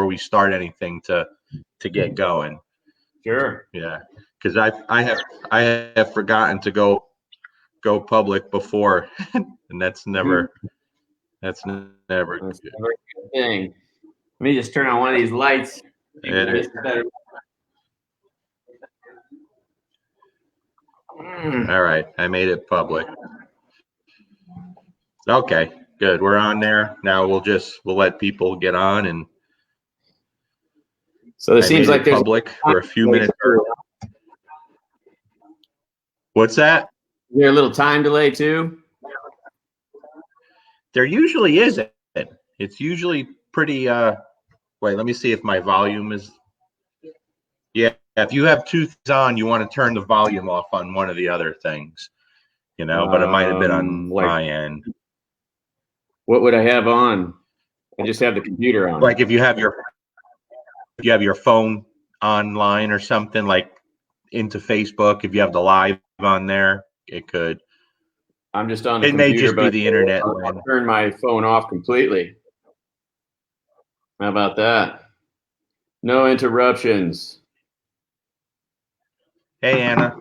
we start anything to get going. Sure. Yeah, because I have forgotten to go public before, and that's never good. Never a good thing. Let me just turn on one of these lights. All right, I made it public. Okay, good. We're on there now. We'll let people get on, and so it seems like there's public for a few minutes. What's that? Is there a little time delay too? There usually isn't. It's usually pretty. Wait, let me see if my volume is. Yeah, if you have two things on, you want to turn the volume off on one of the other things, but it might have been on my end. What would I have on? I just have the computer on. Like if you have your phone online or something, like into Facebook, if you have the live on there, it could. I'm just on the computer. It may just be the internet. I'll turn my phone off completely. How about that? No interruptions. Hey, Anna.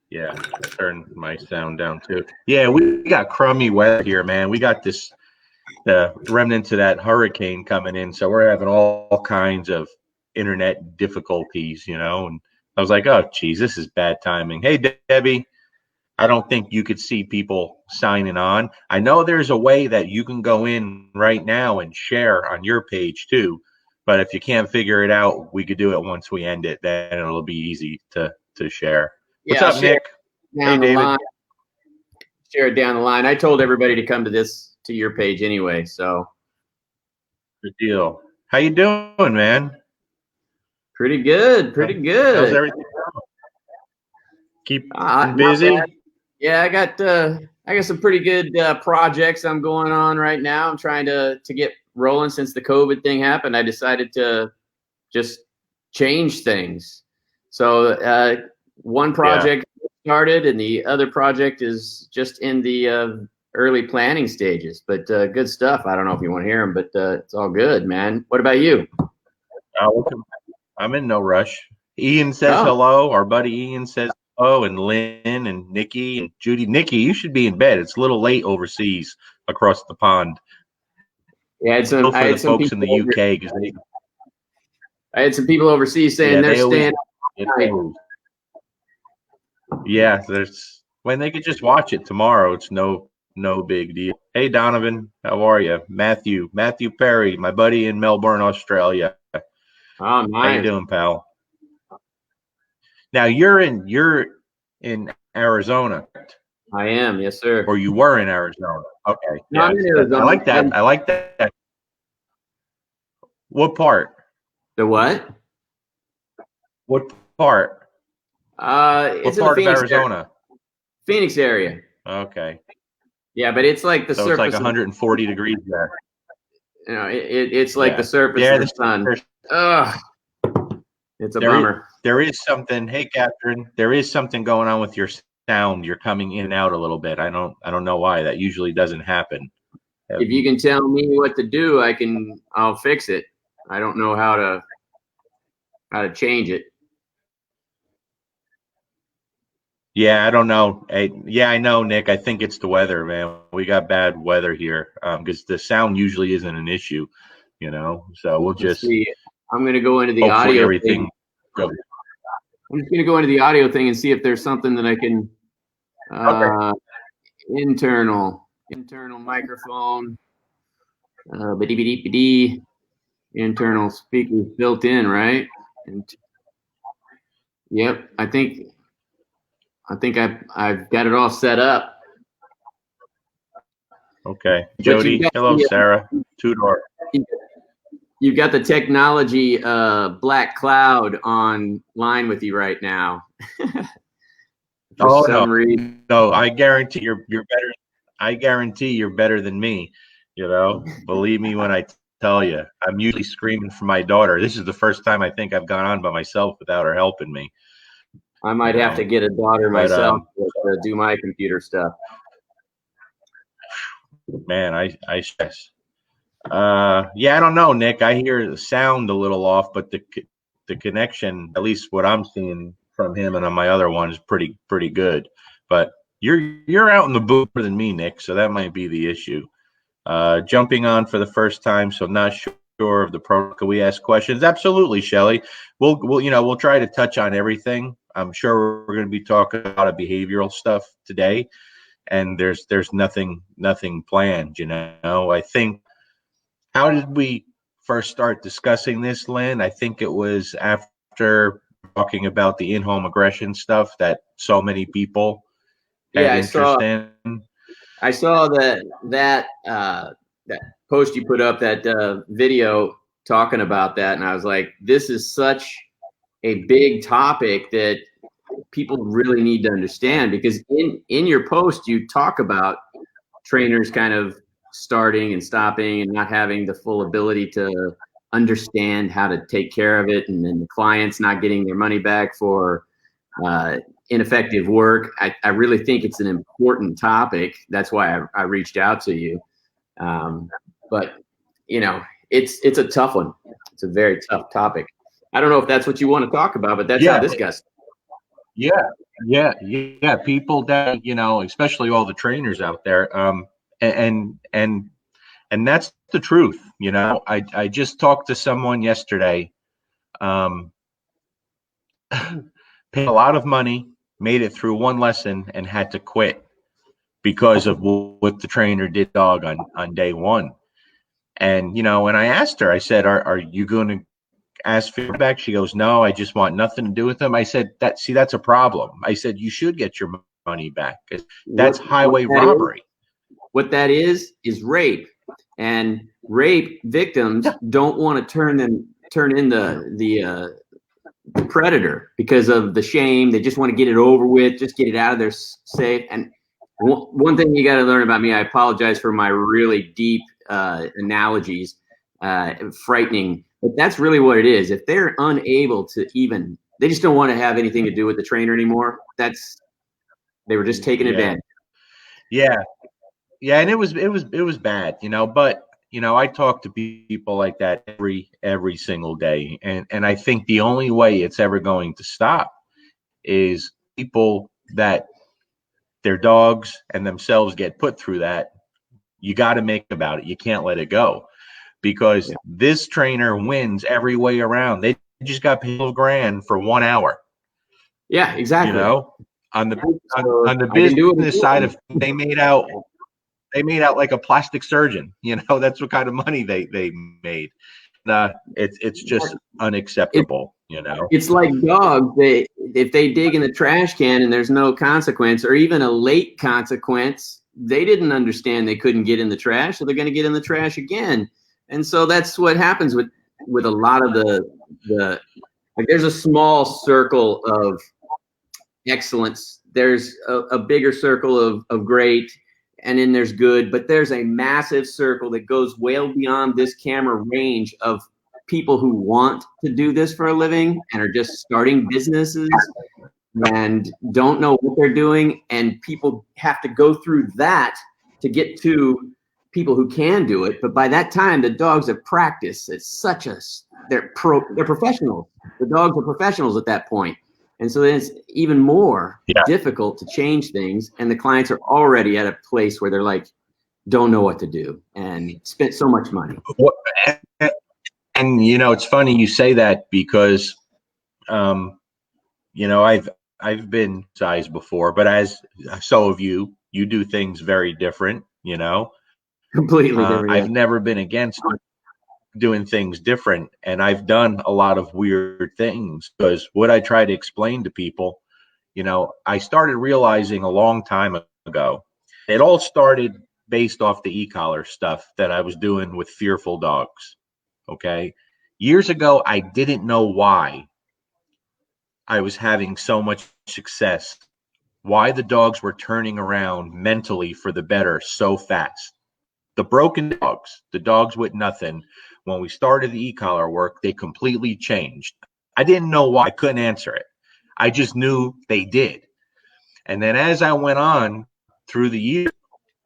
Yeah, turn my sound down too. Yeah, we got crummy weather here, man. We got the remnants of that hurricane coming in, so we're having all kinds of internet difficulties, and I was like, oh, geez, this is bad timing. Hey, Debbie, I don't think you could see people signing on. I know there's a way that you can go in right now and share on your page too, but if you can't figure it out, we could do it once we end it. Then it'll be easy to share. What's up, Nick? Hey, David. Share it down the line. I told everybody to come to your page anyway, so. Good deal. How you doing, man? Pretty good. Pretty good. How's everything going? Keep busy? Yeah, I got some pretty good projects I'm going on right now. I'm trying to get rolling since the COVID thing happened. I decided to just change things. So one project started, and the other project is just in the early planning stages. But good stuff. I don't know if you want to hear them, but it's all good, man. What about you? I'm in no rush. Ian says hello. Our buddy Ian says hello, and Lynn and Nikki and Judy. Nikki, you should be in bed. It's a little late overseas across the pond. Yeah, I had some folks in the UK. I had some people overseas saying they're staying. Yeah, when they could just watch it tomorrow. It's no big deal. Hey, Donovan, how are you? Matthew Perry, my buddy in Melbourne, Australia. Oh, nice. How you doing, pal? Now you're in Arizona. I am, yes, sir. Or you were in Arizona. Okay. No, I'm in Arizona. I like that. I like that. What part? The what? What part? It's what part in of Arizona? Area. Phoenix area. Okay. Yeah, but it's like the surface. It's like 140 degrees there. It's like the surface of the sun. Ugh. It's a bummer. There is something. Hey, Catherine, there is something going on with your sound. You're coming in and out a little bit. I don't know why. That usually doesn't happen. If you can tell me what to do, I'll fix it. I don't know how to change it. Yeah, I don't know. I know, Nick. I think it's the weather, man. We got bad weather here because the sound usually isn't an issue, So we'll just see. I'm going to go into the audio thing. I'm just going to go into the audio thing and see if there's something that I can. Internal microphone. Internal speakers built in, right? Yep, I think I've got it all set up. Okay, Jody. Hello, Sarah. Tudor. You've got the technology black cloud online with you right now. No, I guarantee you're better. I guarantee you're better than me. Believe me when I tell you. I'm usually screaming for my daughter. This is the first time I think I've gone on by myself without her helping me. I might have to get a daughter myself to do my computer stuff. Man, I stress. Yeah, I don't know, Nick. I hear the sound a little off, but the connection, at least what I'm seeing from him and on my other one, is pretty good. But you're out in the booth more than me, Nick, so that might be the issue. Jumping on for the first time, so not sure of the protocol. Can we ask questions? Absolutely, Shelly. We'll try to touch on everything. I'm sure we're going to be talking about behavioral stuff today, and there's nothing planned. I think, how did we first start discussing this, Lynn? I think it was after talking about the in-home aggression stuff that so many people had Yeah, interest in. I saw that post you put up, that video talking about that, and I was like, this is such a big topic that people really need to understand, because in your post you talk about trainers kind of starting and stopping and not having the full ability to understand how to take care of it, and then the clients not getting their money back for ineffective work. I really think it's an important topic. That's why I reached out to you. But it's a tough one. It's a very tough topic. I don't know if that's what you want to talk about, but that's how this got started. Yeah. People that, especially all the trainers out there. And that's the truth. I just talked to someone yesterday, paid a lot of money, made it through one lesson, and had to quit because of what the trainer did dog on day one. And, when I asked her, I said, are you going to ask for feedback? She goes, no, I just want nothing to do with them. I said, that's a problem. I said, you should get your money back. That's highway robbery. What that is rape. And rape victims don't want to turn in the predator because of the shame. They just want to get it over with, just get it out of their safe. And one thing you got to learn about me, I apologize for my really deep analogies, frightening, but that's really what it is. If they're unable to they just don't want to have anything to do with the trainer anymore. They were just taking advantage. Yeah. And it was bad, but I talk to people like that every single day. And I think the only way it's ever going to stop is people that their dogs and themselves get put through that. You got to make about it. You can't let it go, because this trainer wins every way around. They just got paid $12,000 for 1 hour. Yeah, exactly. On the business side of things, they made out like a plastic surgeon. That's what kind of money they made. It's just unacceptable. It's like dogs. If they dig in the trash can and there's no consequence, or even a late consequence, they didn't understand they couldn't get in the trash, so they're going to get in the trash again. And so that's what happens with a lot of the like. There's a small circle of excellence. There's a bigger circle of great, and then there's good, but there's a massive circle that goes well beyond this camera range of people who want to do this for a living and are just starting businesses and don't know what they're doing. And people have to go through that to get to people who can do it. But by that time, the dogs have practiced. They're professionals. The dogs are professionals at that point. And so then it's even more difficult to change things. And the clients are already at a place where they're like, don't know what to do and spent so much money. And it's funny you say that, because I've been sized before, but so have you. You do things very different. Completely different. I've never been against doing things different, and I've done a lot of weird things, because what I try to explain to people, I started realizing a long time ago. It all started based off the e-collar stuff that I was doing with fearful dogs. Okay. Years ago, I didn't know why I was having so much success, why the dogs were turning around mentally for the better so fast. The broken dogs, the dogs with nothing, when we started the e-collar work, they completely changed. I didn't know why. I couldn't answer it. I just knew they did. And then as I went on through the year,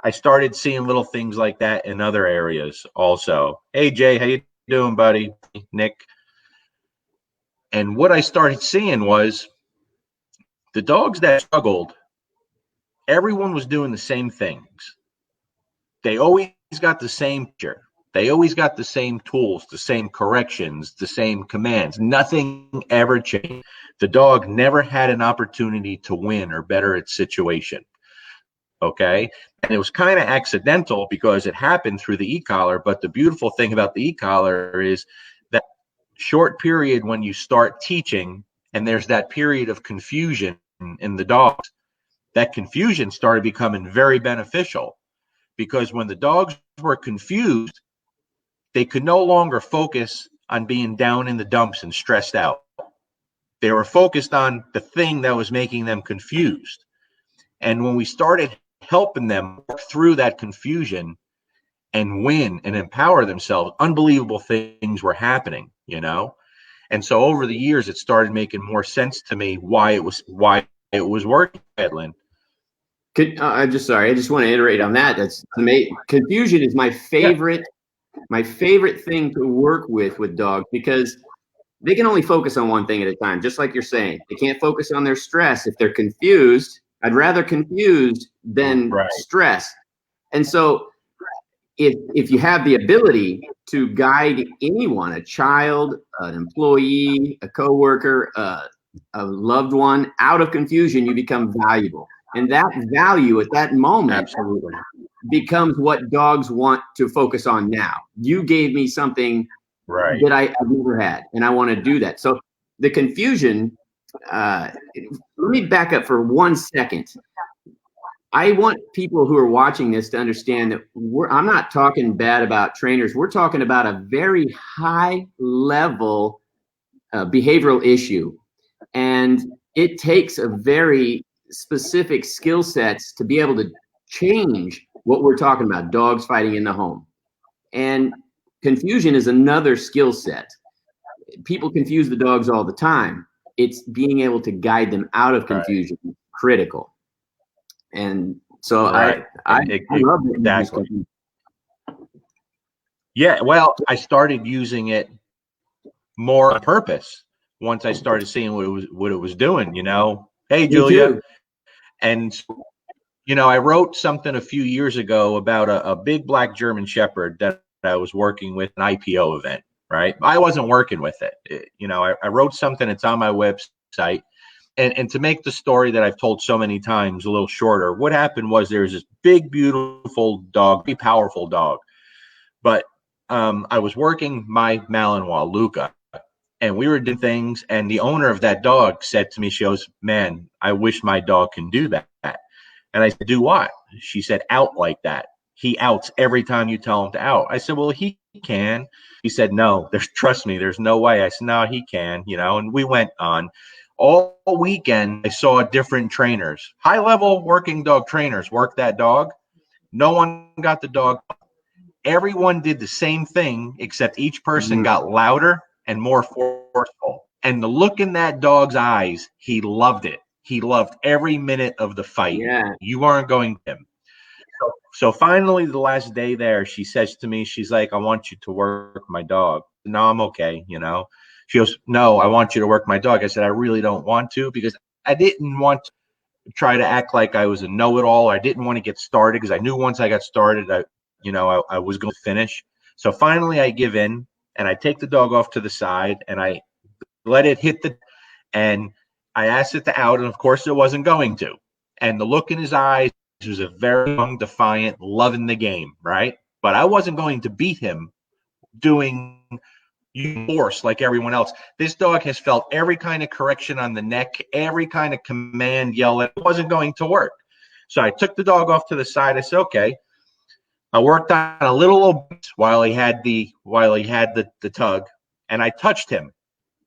I started seeing little things like that in other areas also. Hey, Jay, how you doing, buddy? Nick. And what I started seeing was the dogs that struggled, everyone was doing the same things. They always got the same picture. They always got the same tools, the same corrections, the same commands. Nothing ever changed. The dog never had an opportunity to win or better its situation. Okay. And it was kind of accidental because it happened through the e-collar. But the beautiful thing about the e-collar is that short period when you start teaching and there's that period of confusion in the dogs, that confusion started becoming very beneficial because when the dogs were confused, they could no longer focus on being down in the dumps and stressed out. They were focused on the thing that was making them confused. And when we started helping them work through that confusion and win and empower themselves, unbelievable things were happening, you know? And so over the years, it started making more sense to me why it was working, Linn. I'm just sorry. I just want to iterate on that. That's amazing. Confusion is my favorite. Yeah. My favorite thing to work with dogs because they can only focus on one thing at a time, just like you're saying. They can't focus on their stress. If they're confused, I'd rather confused than stress. And so if you have the ability to guide anyone, a child, an employee, a coworker, a loved one, out of confusion, you become valuable. And that value at that moment absolutely becomes what dogs want to focus on now. You gave me something that I've never had, and I want to do that. So the confusion, let me back up for 1 second. I want people who are watching this to understand that I'm not talking bad about trainers. We're talking about a very high level behavioral issue. And it takes a very specific skill sets to be able to change what we're talking about, dogs fighting in the home. And confusion is another skill set. People confuse the dogs all the time. It's being able to guide them out of confusion, critical. And so I love it. Exactly. Yeah, well, I started using it more on purpose once I started seeing what it was doing, you know. Hey, Julia. And you know, I wrote something a few years ago about a big black German Shepherd that I was working with, an IPO event, right? I wasn't working with it. You know, I wrote something, it's on my website. And to make the story that I've told so many times a little shorter, what happened was there was this big, beautiful dog, very powerful dog. But I was working my Malinois, Luca, and we were doing things. And the owner of that dog said to me, she goes, "Man, I wish my dog can do that." And I said, "Do what?" She said, "Out like that. He outs every time you tell him to out." I said, "Well, he can." He said, "No, trust me, there's no way." I said, "No, he can," you know, and we went on. All weekend, I saw different trainers, high-level working dog trainers work that dog. No one got the dog. Everyone did the same thing, except each person got louder and more forceful. And the look in that dog's eyes, he loved it. He loved every minute of the fight. Yeah. You aren't going to him. So finally, the last day there, she says to me, she's like, "I want you to work my dog." No, I'm okay, you know. She goes, "No, I want you to work my dog." I said, "I really don't want to," because I didn't want to try to act like I was a know-it-all. I didn't want to get started because I knew once I got started, I was going to finish. So finally, I give in and I take the dog off to the side and I let it hit and I asked it to out, and of course, it wasn't going to. And the look in his eyes was a very young, defiant, loving the game, right? But I wasn't going to beat him doing force like everyone else. This dog has felt every kind of correction on the neck, every kind of command, yell. It wasn't going to work. So I took the dog off to the side. I said, "Okay." I worked on a little bit while he had the tug, and I touched him.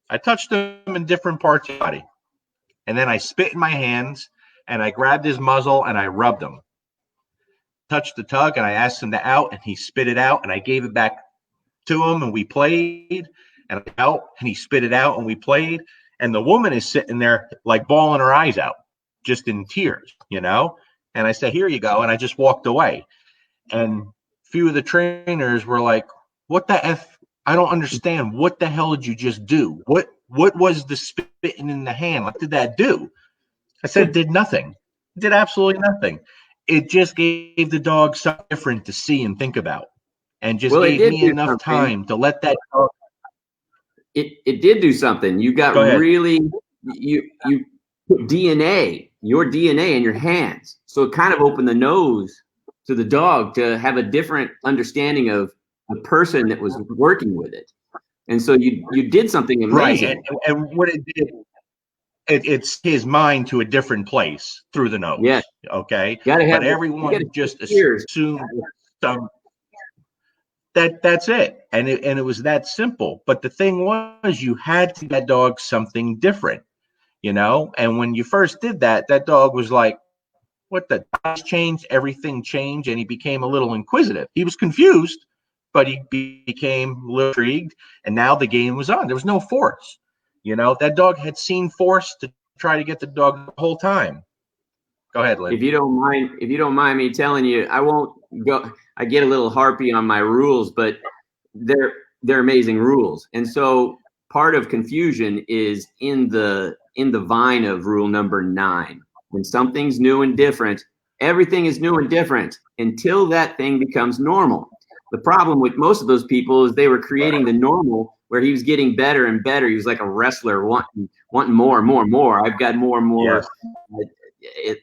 I touched him in different parts of the body. And then I spit in my hands and I grabbed his muzzle and I rubbed him. Touched the tug and I asked him to out and he spit it out and I gave it back to him and we played and out and he spit it out and we played. And the woman is sitting there like bawling her eyes out, just in tears, you know? And I said, here you go. And I just walked away. And a few of the trainers were like, what the F? I don't understand. What the hell did you just do? What was the spitting in the hand? What did that do? I said, it did nothing. It did absolutely nothing. It just gave the dog something different to see and think about, and just gave me enough time to let that dog. It did do something. You got really, you put DNA, your DNA in your hands. So it kind of opened the nose to the dog to have a different understanding of the person that was working with it. And so you did something amazing. Right. And what it did, it's his mind to a different place through the nose. Yeah. Okay. But everyone just assumed some. That's it. And it was that simple. But the thing was, you had to give that dog something different, you know? And when you first did that, that dog was like, what the changed, everything changed, and he became a little inquisitive. He was confused, but he became a little intrigued, and now the game was on. There was no force. You know, that dog had seen force to try to get the dog the whole time. Go ahead, Lynn. If you don't mind me telling you, I won't go. I get a little harpy on my rules, but they're amazing rules. And so part of confusion is in the vine of rule number 9. When something's new and different, everything is new and different until that thing becomes normal. The problem with most of those people is they were creating the normal where he was getting better and better. He was like a wrestler wanting more and more and more. I've got more and more. Yes.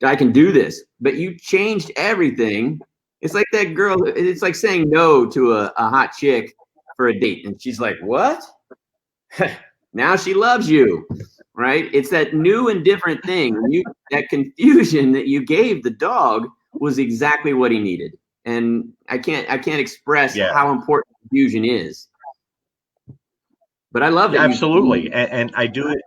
I can do this. But you changed everything. It's like that girl. It's like saying no to a hot chick for a date. And she's like, what? Now she loves you, right? It's that new and different thing. That confusion that you gave the dog was exactly what he needed. And I can't express how important confusion is. But I love it. Absolutely. And I do it.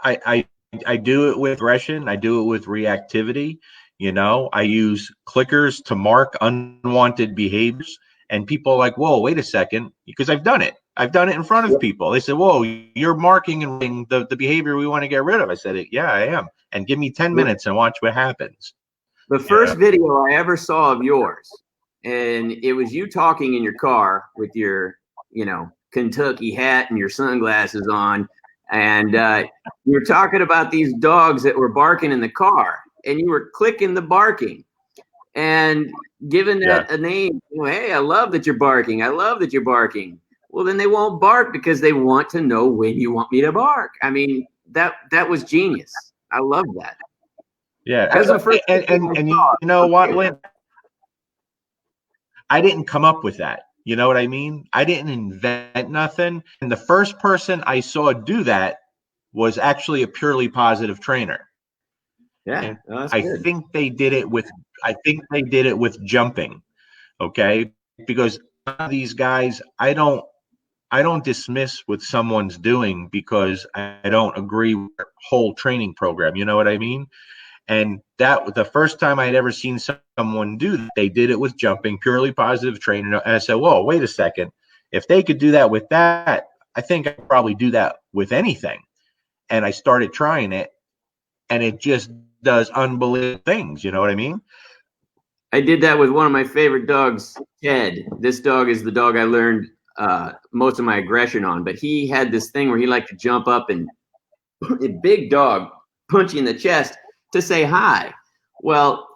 I do it with aggression. I do it with reactivity. You know, I use clickers to mark unwanted behaviors. And people are like, whoa, wait a second, because I've done it. I've done it in front of people. They said, whoa, you're marking and the behavior we want to get rid of. I said, yeah, I am. And give me 10 minutes and watch what happens. The first video I ever saw of yours, and it was you talking in your car with your, Kentucky hat and your sunglasses on. And you were talking about these dogs that were barking in the car, and you were clicking the barking and giving that a name. Hey, I love that you're barking. I love that you're barking. Well, then they won't bark because they want to know when you want me to bark. I mean, that was genius. I love that. Yeah. And you know what, Lynn? I didn't come up with that. You know what I mean? I didn't invent nothing. And the first person I saw do that was actually a purely positive trainer. Yeah. I think they did it with jumping. Okay. Because these guys, I don't dismiss what someone's doing because I don't agree with their whole training program. You know what I mean? And that was the first time I had ever seen someone do that. They did it with jumping, purely positive training. And I said, whoa, wait a second. If they could do that with that, I think I could probably do that with anything. And I started trying it, and it just does unbelievable things. You know what I mean? I did that with one of my favorite dogs, Ted. This dog is the dog I learned most of my aggression on, but he had this thing where he liked to jump up and a big dog punch you in the chest to say hi. Well,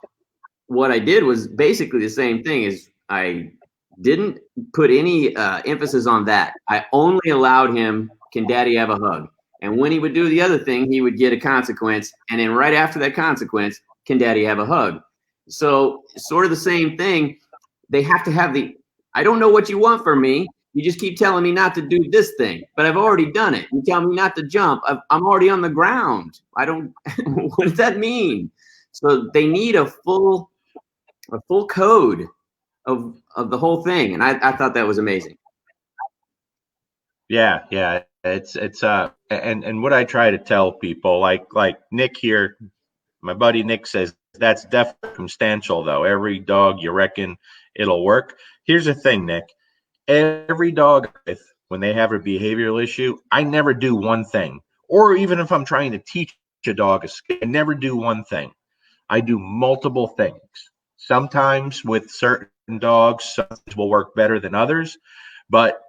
what I did was basically the same thing. Is I didn't put any emphasis on that. I only allowed him, can daddy have a hug? And when he would do the other thing, he would get a consequence. And then right after that consequence, can daddy have a hug? So sort of the same thing. They have to have I don't know what you want from me. You just keep telling me not to do this thing, but I've already done it. You tell me not to jump. I'm already on the ground. I don't, what does that mean? So they need a full code of the whole thing. And I thought that was amazing. Yeah. It's and what I try to tell people, like Nick here, my buddy Nick says, that's definitely circumstantial though. Every dog you reckon it'll work. Here's the thing, Nick. Every dog, when they have a behavioral issue, I never do one thing. Or even if I'm trying to teach a dog a skill, I never do one thing. I do multiple things. Sometimes with certain dogs, some things will work better than others. But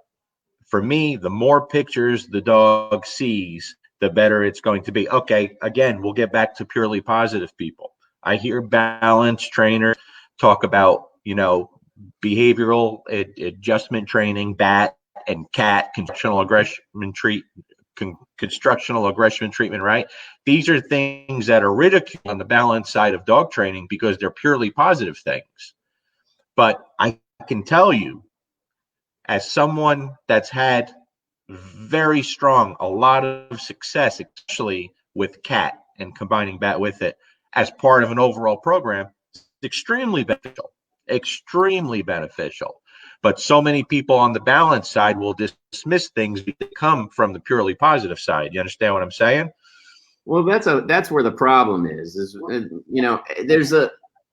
for me, the more pictures the dog sees, the better it's going to be. Okay, again, we'll get back to purely positive people. I hear balance trainers talk about, behavioral adjustment training, BAT and CAT, constructional aggression treatment, right? These are things that are ridiculed on the balance side of dog training because they're purely positive things. But I can tell you, as someone that's had a lot of success, especially with CAT and combining BAT with it as part of an overall program, it's extremely beneficial. Extremely beneficial. But so many people on the balance side will dismiss things that come from the purely positive side. You understand what I'm saying? Well, that's where the problem is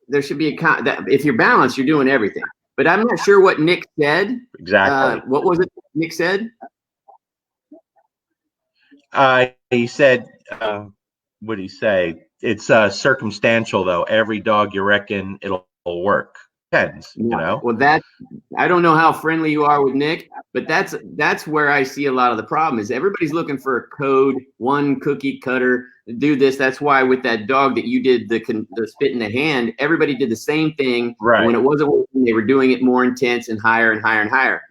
there should be if you're balanced, you're doing everything. But I'm not sure what Nick said. Exactly. What was it Nick said? He said, what did he say? It's circumstantial, though. Every dog, you reckon it'll work. Depends, Well, I don't know how friendly you are with Nick, but that's where I see a lot of the problem is everybody's looking for a code, one cookie cutter, do this. That's why with that dog that you did the spit in the hand, everybody did the same thing. Right. When it wasn't working, they were doing it more intense and higher and higher and higher.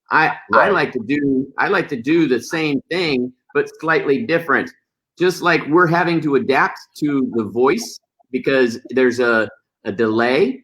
I like to do the same thing, but slightly different. Just like we're having to adapt to the voice because there's a delay.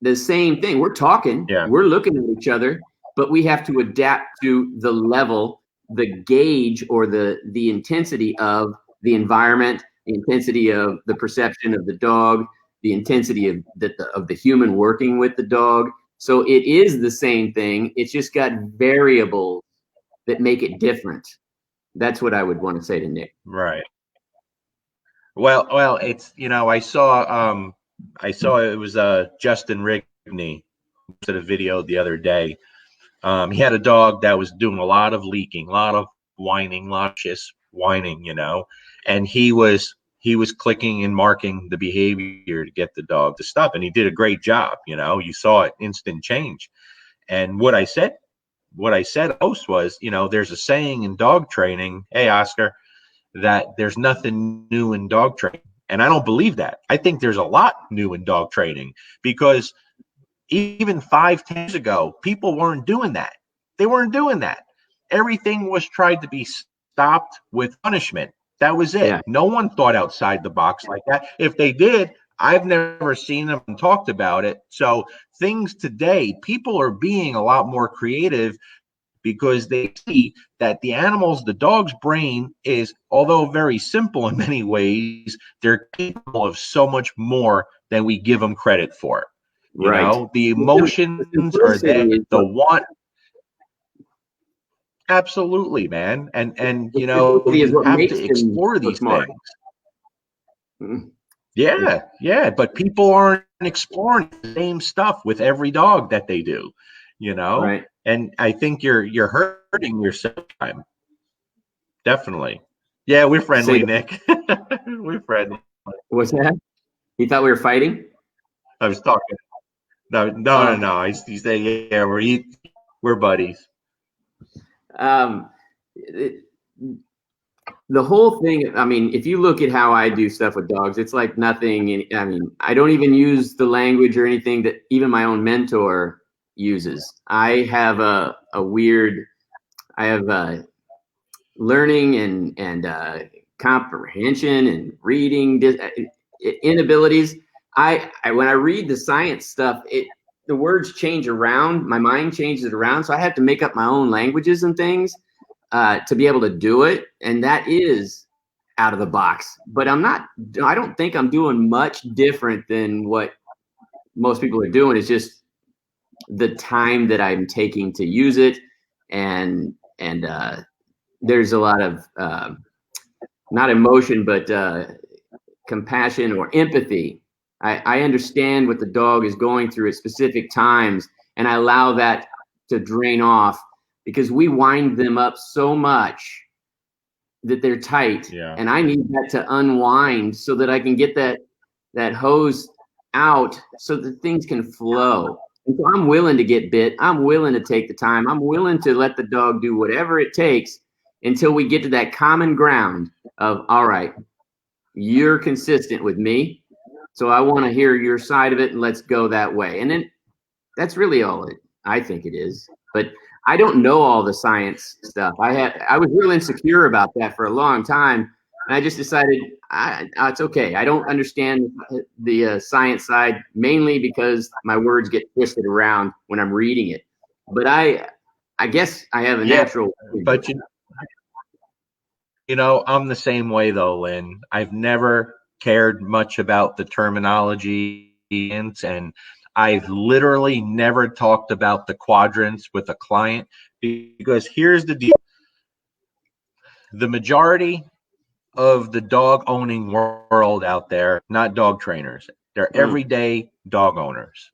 The same thing. We're talking, we're looking at each other, but we have to adapt to the level, the gauge, or the intensity of the environment, the intensity of the perception of the dog, the intensity of the human working with the dog. So it is the same thing. It's just got variables that make it different. That's what I would want to say to Nick. Right. Well, it's I saw it was Justin Rigney did a video the other day. He had a dog that was doing a lot of leaking, a lot of whining, a lot of just whining, and he was clicking and marking the behavior to get the dog to stop, and he did a great job. You saw it, instant change. And what I said host was, there's a saying in dog training, hey Oscar, that there's nothing new in dog training. And I don't believe that. I think there's a lot new in dog training because even 5-10 years ago, people weren't doing that. They weren't doing that. Everything was tried to be stopped with punishment. That was it. Yeah. No one thought outside the box like that. If they did, I've never seen them and talked about it. So things today, people are being a lot more creative because they see that the dog's brain is, although very simple in many ways, they're capable of so much more than we give them credit for. The emotions are there, the want. Absolutely, man. And you have to explore these things. Mm-hmm. Yeah. But people aren't exploring the same stuff with every dog that they do, Right. And I think you're hurting yourself. Definitely. Yeah, we're friendly, Nick. We're friendly. What's that? You thought we were fighting? I was talking. No. He said, yeah, we're buddies. The whole thing, I mean, if you look at how I do stuff with dogs, it's like nothing. I mean, I don't even use the language or anything that even my own mentor uses. I have learning and comprehension and reading inabilities. When I read the science stuff, the words change around. My mind changes it around, so I have to make up my own languages and things to be able to do it, and that is out of the box. But I don't think I'm doing much different than what most people are doing. It's just the time that I'm taking to use it, and there's a lot of not emotion, but compassion or empathy. I understand what the dog is going through at specific times, and I allow that to drain off because we wind them up so much that they're tight. Yeah. And I need that to unwind so that I can get that that hose out so that things can flow. And so I'm willing to get bit. I'm willing to take the time. I'm willing to let the dog do whatever it takes until we get to that common ground of, all right, you're consistent with me, so I want to hear your side of it, and let's go that way. And then that's really all I think it is. But I don't know all the science stuff. I was real insecure about that for a long time, and I just decided it's okay. I don't understand the science side, mainly because my words get twisted around when I'm reading it. But I guess I have a natural. But you know, I'm the same way though, Lynn. I've never cared much about the terminology, and I've literally never talked about the quadrants with a client, because here's the deal. The majority of the dog owning world out there, not dog trainers, they're everyday dog owners.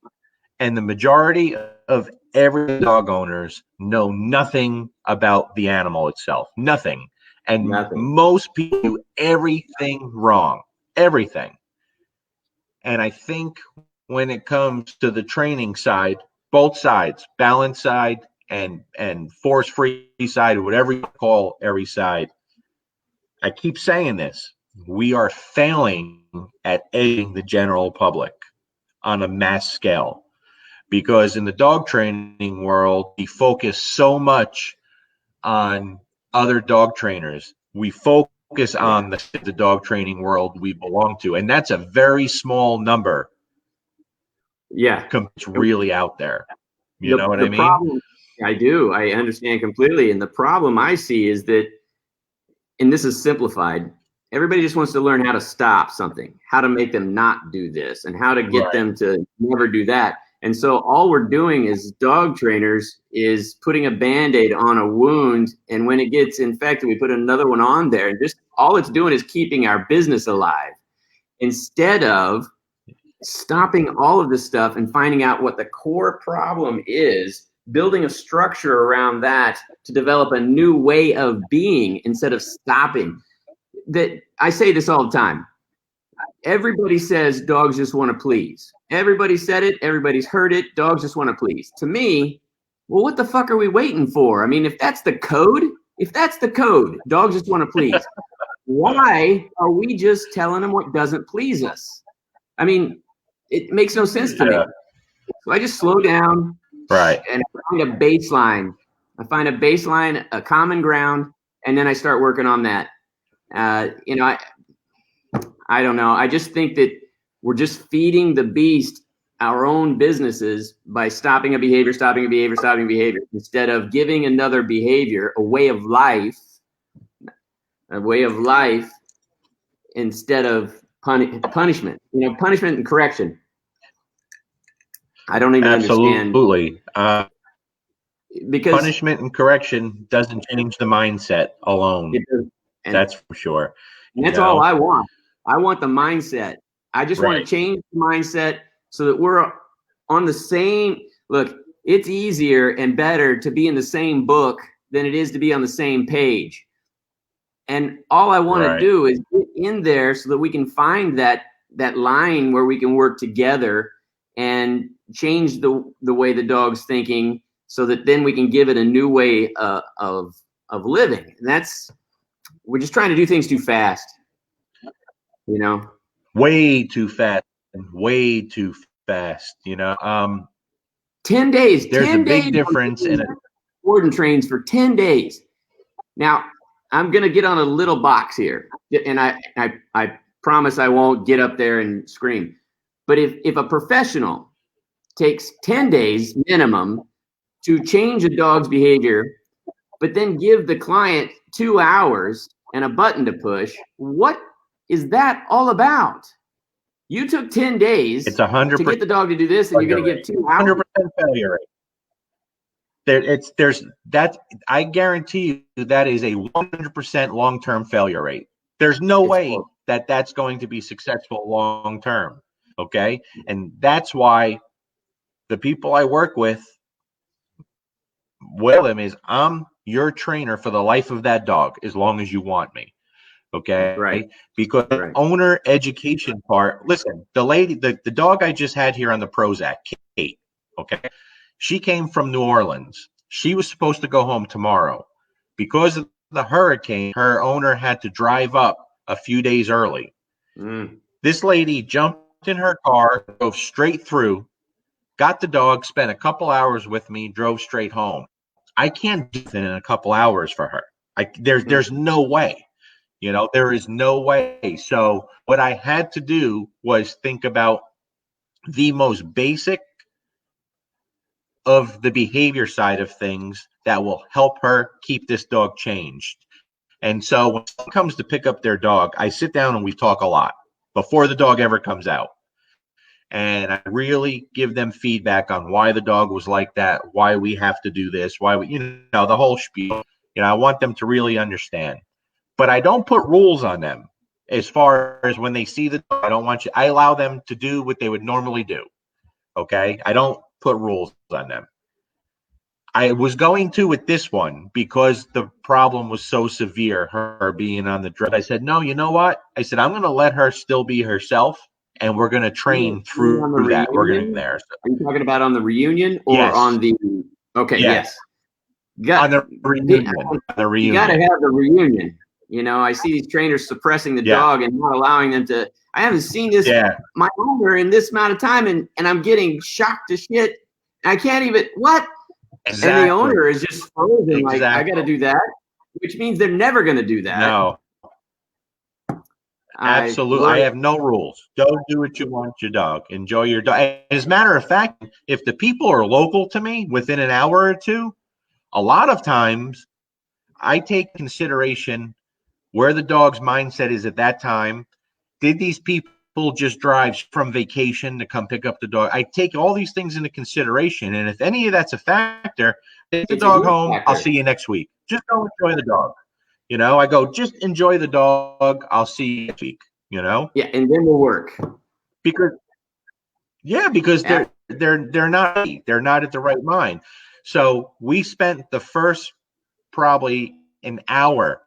And the majority of every dog owners know nothing about the animal itself. Nothing. And most people do everything wrong. Everything. And I think when it comes to the training side, both sides, balance side and force-free side, whatever you call every side, I keep saying this, we are failing at aiding the general public on a mass scale. Because in the dog training world, we focus so much on other dog trainers. We focus on the dog training world we belong to. And that's a very small number. Yeah. It's really out there. You know what I mean? Problem, I do. I understand completely. And the problem I see is that, and this is simplified, everybody just wants to learn how to stop something, how to make them not do this, and how to get them to never do that. And so all we're doing as dog trainers is putting a Band-Aid on a wound, and when it gets infected, we put another one on there. And just all it's doing is keeping our business alive, instead of stopping all of this stuff and finding out what the core problem is, building a structure around that to develop a new way of being instead of stopping. That I say this all the time. Everybody says dogs just want to please. Everybody said it. Everybody's heard it. Dogs just want to please. To me, well, what the fuck are we waiting for? I mean, if that's the code, dogs just want to please. Why are we just telling them what doesn't please us? I mean, it makes no sense to me. So I just slow down. Right. And I find a baseline. A common ground, and then I start working on that. You know, I don't know. I just think that we're just feeding the beast our own businesses by stopping a behavior, instead of giving another behavior a way of life instead of punishment. You know, punishment and correction. I don't even understand. Absolutely. Because punishment and correction doesn't change the mindset alone. That's for sure. And that's all I want. I want the mindset. I just want to change the mindset so that we're on the same. Look, it's easier and better to be in the same book than it is to be on the same page. And all I want to do is get in there so that we can find that line where we can work together and change the way the dog's thinking, so that then we can give it a new way of living. And we're just trying to do things too fast, you know. Way too fast, you know. 10 days. There's a big difference in it. Gordon trains for 10 days. Now, I'm gonna get on a little box here, and I promise I won't get up there and scream. But if a professional takes 10 days minimum to change a dog's behavior, but then give the client 2 hours and a button to push, what is that all about? You took 10 days it's 100% to get the dog to do this, and you're going to give 2 hours. 100% failure rate. I guarantee you that is a 100% long-term failure rate. There's no way that that's going to be successful long-term. Okay. And that's why the people I work with, them is I'm your trainer for the life of that dog, as long as you want me. Okay. Right. Because the Right. owner education part, listen, the dog I just had here on the Prozac, Kate, okay, she came from New Orleans. She was supposed to go home tomorrow. Because of the hurricane, her owner had to drive up a few days early. This lady jumped in her car, drove straight through, got the dog, spent a couple hours with me, drove straight home. I can't do it in a couple hours for her. There's no way. There is no way. So what I had to do was think about the most basic of the behavior side of things that will help her keep this dog changed. And so when someone comes to pick up their dog, I sit down and we talk a lot before the dog ever comes out. And I really give them feedback on why the dog was like that, why we have to do this, why we, the whole spiel. I want them to really understand. But I don't put rules on them as far as when they see the dog. I allow them to do what they would normally do. Okay? I don't put rules on them. I was going to with this one because the problem was so severe, her being on the drug. I said, no, you know what? I said, I'm going to let her still be herself, and we're going to train through that. We're going to there. So, are you talking about on the reunion or yes. on the? Okay, yes. On the reunion. You got to have the reunion. I see these trainers suppressing the dog and not allowing them to. I haven't seen this my owner in this amount of time, and I'm getting shocked to shit. I can't even what. Exactly. And the owner is just frozen. Like, I got to do that, which means they're never going to do that. No. Absolutely. I have no rules. Don't do what you want your dog. Enjoy your dog. As a matter of fact, if the people are local to me within an hour or two, a lot of times I take consideration where the dog's mindset is at that time. Did these people just drive from vacation to come pick up the dog? I take all these things into consideration. And if any of that's a factor, take the dog home. I'll see you next week. Just go enjoy the dog. I go, just enjoy the dog. I'll see you next week, Yeah, and then we'll work. Because they're not at the right mind. So we spent the first probably an hour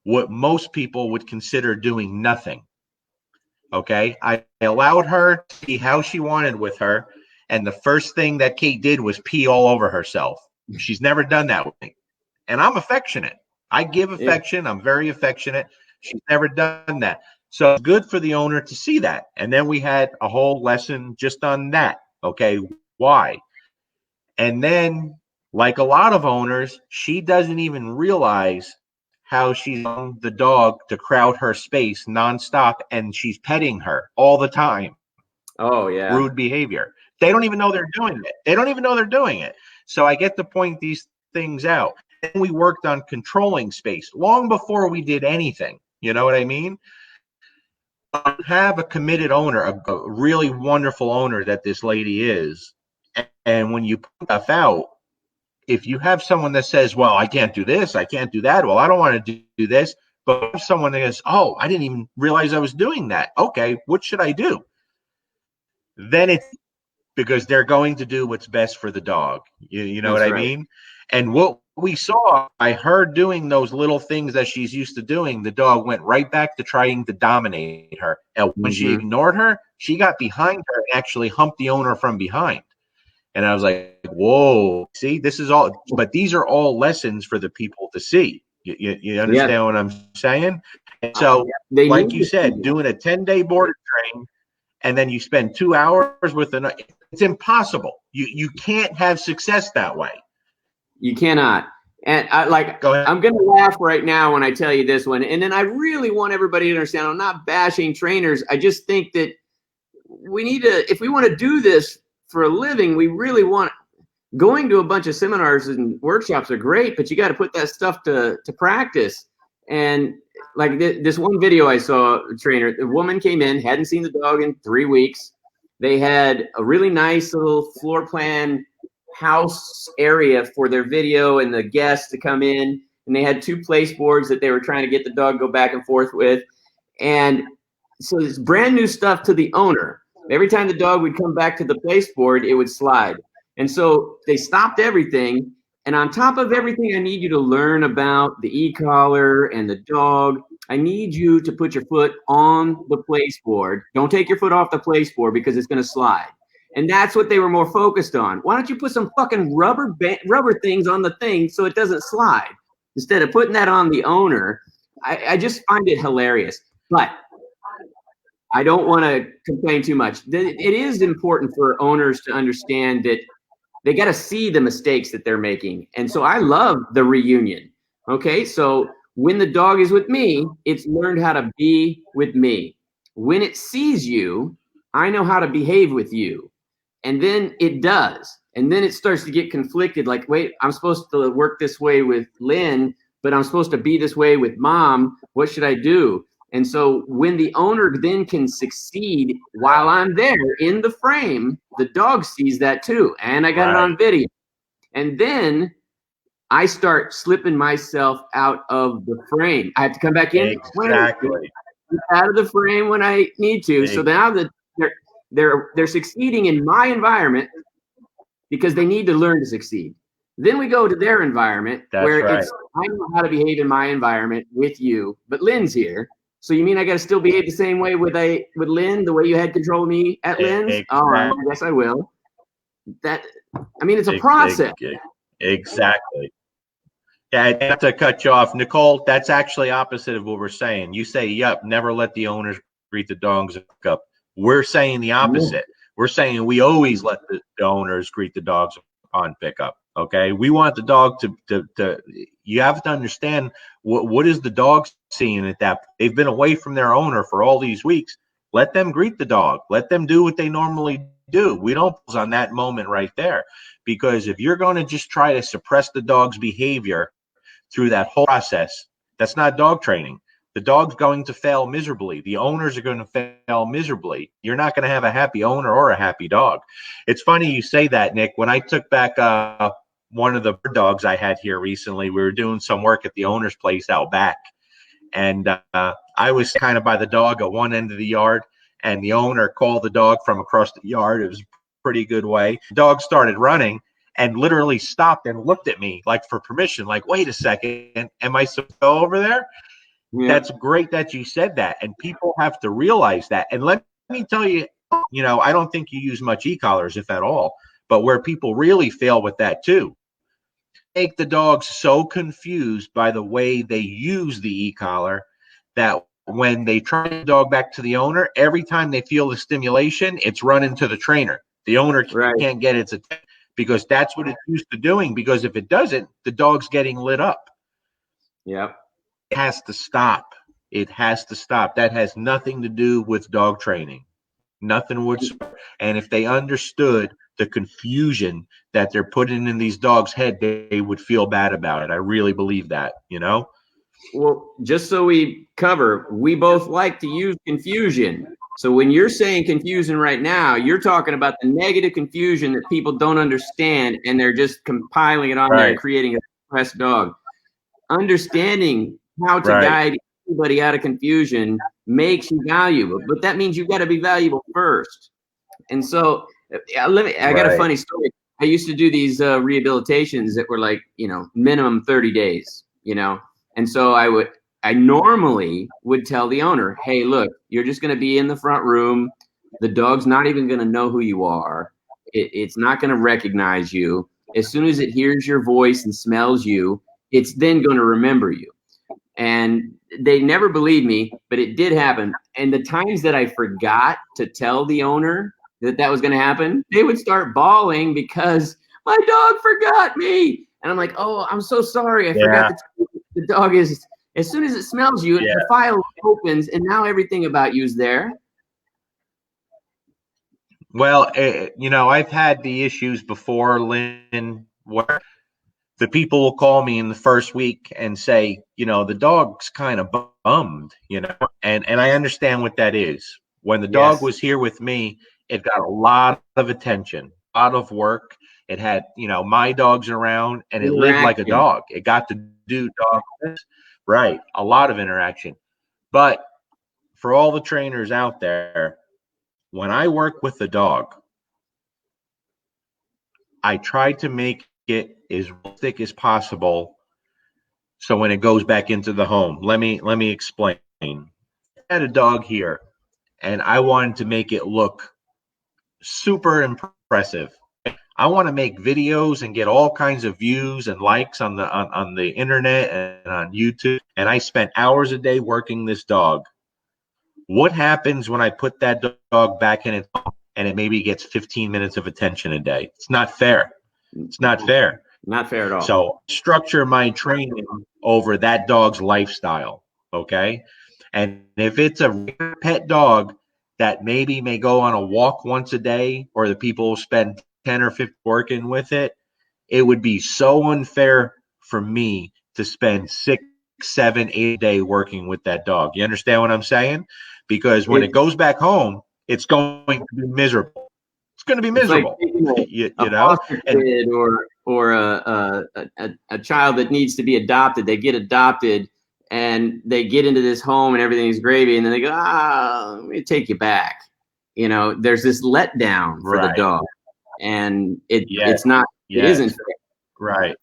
what most people would consider doing nothing. Okay, I allowed her to see how she wanted with her, and the first thing that Kate did was pee all over herself. She's never done that with me, and I'm affectionate. I give affection. I'm very affectionate. She's never done that, so it's good for the owner to see that. And then we had a whole lesson just on that. Okay, why? And then, like a lot of owners, she doesn't even realize how she's on the dog to crowd her space nonstop, and she's petting her all the time. Oh, yeah. Rude behavior. They don't even know they're doing it. So I get to point these things out. And we worked on controlling space long before we did anything. You know what I mean? I have a committed owner, a really wonderful owner that this lady is. And when you put stuff out, if you have someone that says, well, I can't do this, I can't do that, well, I don't want to do this, but if someone that goes, oh, I didn't even realize I was doing that. Okay, what should I do? Then it's because they're going to do what's best for the dog. You know what I mean? And what we saw by her doing those little things that she's used to doing, the dog went right back to trying to dominate her. And when she ignored her, she got behind her and actually humped the owner from behind. And I was like, whoa, see, this is all, but these are all lessons for the people to see. You understand what I'm saying? And so, like you said, doing a 10-day board train, and then you spend 2 hours with it's impossible. You can't have success that way. You cannot. And I'm going to laugh right now when I tell you this one. And then I really want everybody to understand, I'm not bashing trainers. I just think that we need to, if we want to do this for a living, we really want, going to a bunch of seminars and workshops are great, but you got to put that stuff to practice. And like this one video I saw, a trainer, the woman came in, hadn't seen the dog in 3 weeks. They had a really nice little floor plan house area for their video and the guests to come in. And they had 2 place boards that they were trying to get the dog to go back and forth with. And so it's brand new stuff to the owner. Every time the dog would come back to the place board, it would slide. And so they stopped everything. And on top of everything, I need you to learn about the e-collar and the dog. I need you to put your foot on the place board. Don't take your foot off the place board because it's going to slide. And that's what they were more focused on. Why don't you put some fucking rubber things on the thing so it doesn't slide instead of putting that on the owner? I just find it hilarious. But I don't want to complain too much. It is important for owners to understand that they got to see the mistakes that they're making. And so I love the reunion. Okay. So when the dog is with me, it's learned how to be with me. When it sees you, I know how to behave with you. And then it does. And then it starts to get conflicted. Like, wait, I'm supposed to work this way with Lynn, but I'm supposed to be this way with Mom. What should I do? And so when the owner then can succeed while I'm there in the frame, the dog sees that too. And I got it on video. And then I start slipping myself out of the frame. I have to come back in. Exactly. Out of the frame when I need to. So now that they're succeeding in my environment because they need to learn to succeed. Then we go to their environment it's I know how to behave in my environment with you, but Lynn's here. So you mean I got to still behave the same way with Lynn, the way you had control of me at Lynn's? Exactly. All right, I guess I will. It's a process. Exactly. Yeah, I have to cut you off. Nicole, that's actually opposite of what we're saying. You say, yep, never let the owners greet the dogs up. We're saying the opposite. We're saying we always let the owners greet the dogs upon pickup. Okay, we want the dog to you have to understand what is the dog seeing at that. They've been away from their owner for all these weeks. Let them greet the dog. Let them do what they normally do. We don't pause on that moment right there, because if you're going to just try to suppress the dog's behavior through that whole process, that's not dog training. The dog's going to fail miserably. The owners are going to fail miserably. You're not going to have a happy owner or a happy dog. It's funny you say that, Nick. When I took back one of the dogs I had here recently, we were doing some work at the owner's place out back. And I was kind of by the dog at one end of the yard, and the owner called the dog from across the yard. It was a pretty good way. The dog started running and literally stopped and looked at me like for permission, like, wait a second, am I supposed to go over there? Yeah. That's great that you said that. And people have to realize that. And let me tell you, I don't think you use much e-collars, if at all, but where people really fail with that too, make the dogs so confused by the way they use the e-collar that when they try the dog back to the owner, every time they feel the stimulation, it's running to the trainer. The owner can't get its attention because that's what it's used to doing. Because if it doesn't, the dog's getting lit up. Yep. It has to stop. It has to stop. That has nothing to do with dog training. Nothing whatsoever. And if they understood the confusion that they're putting in these dogs' head, they would feel bad about it. I really believe that, Well, just so we cover, we both like to use confusion. So when you're saying confusion right now, you're talking about the negative confusion that people don't understand, and they're just compiling it on there and creating a depressed dog. Understanding how to guide anybody out of confusion makes you valuable, but that means you've got to be valuable first. And so I got a funny story. I used to do these rehabilitations that were like, minimum 30 days, and so I normally would tell the owner, hey, look, you're just going to be in the front room. The dog's not even going to know who you are. It's not going to recognize you. As soon as it hears your voice and smells you, it's then going to remember you. And they never believed me, but it did happen. And the times that I forgot to tell the owner that was going to happen, they would start bawling because my dog forgot me. And I'm like, oh, I'm so sorry. I forgot that the dog is, as soon as it smells you, the file opens, and now everything about you is there. Well, I've had the issues before, Lynn, where the people will call me in the first week and say, the dog's kind of bummed, and I understand what that is. When the dog was here with me, it got a lot of attention, a lot of work. It had, my dogs around, and it lived like a dog. It got to do dog things. Right. A lot of interaction. But for all the trainers out there, when I work with the dog, I try to make it as realistic as possible So when it goes back into the home, let me explain. I had a dog here, and I wanted to make it look super impressive. I want to make videos and get all kinds of views and likes on the internet and on YouTube. And I spent hours a day working this dog. What happens when I put that dog back in its home and it maybe gets 15 minutes of attention a day? It's not fair. It's not fair. Not fair at all. So structure my training over that dog's lifestyle. Okay. And if it's a pet dog that maybe may go on a walk once a day, or the people spend 10 or 15 working with it, it would be so unfair for me to spend 6, 7, 8 a day working with that dog. You understand what I'm saying? Because when it goes back home, it's going to be miserable. It's going to be miserable. Like you a know, foster kid or a child that needs to be adopted. They get adopted and they get into this home and everything's gravy, and then they go, let me take you back. You know, there's this letdown for the dog, and it's not. It isn't fair. Right.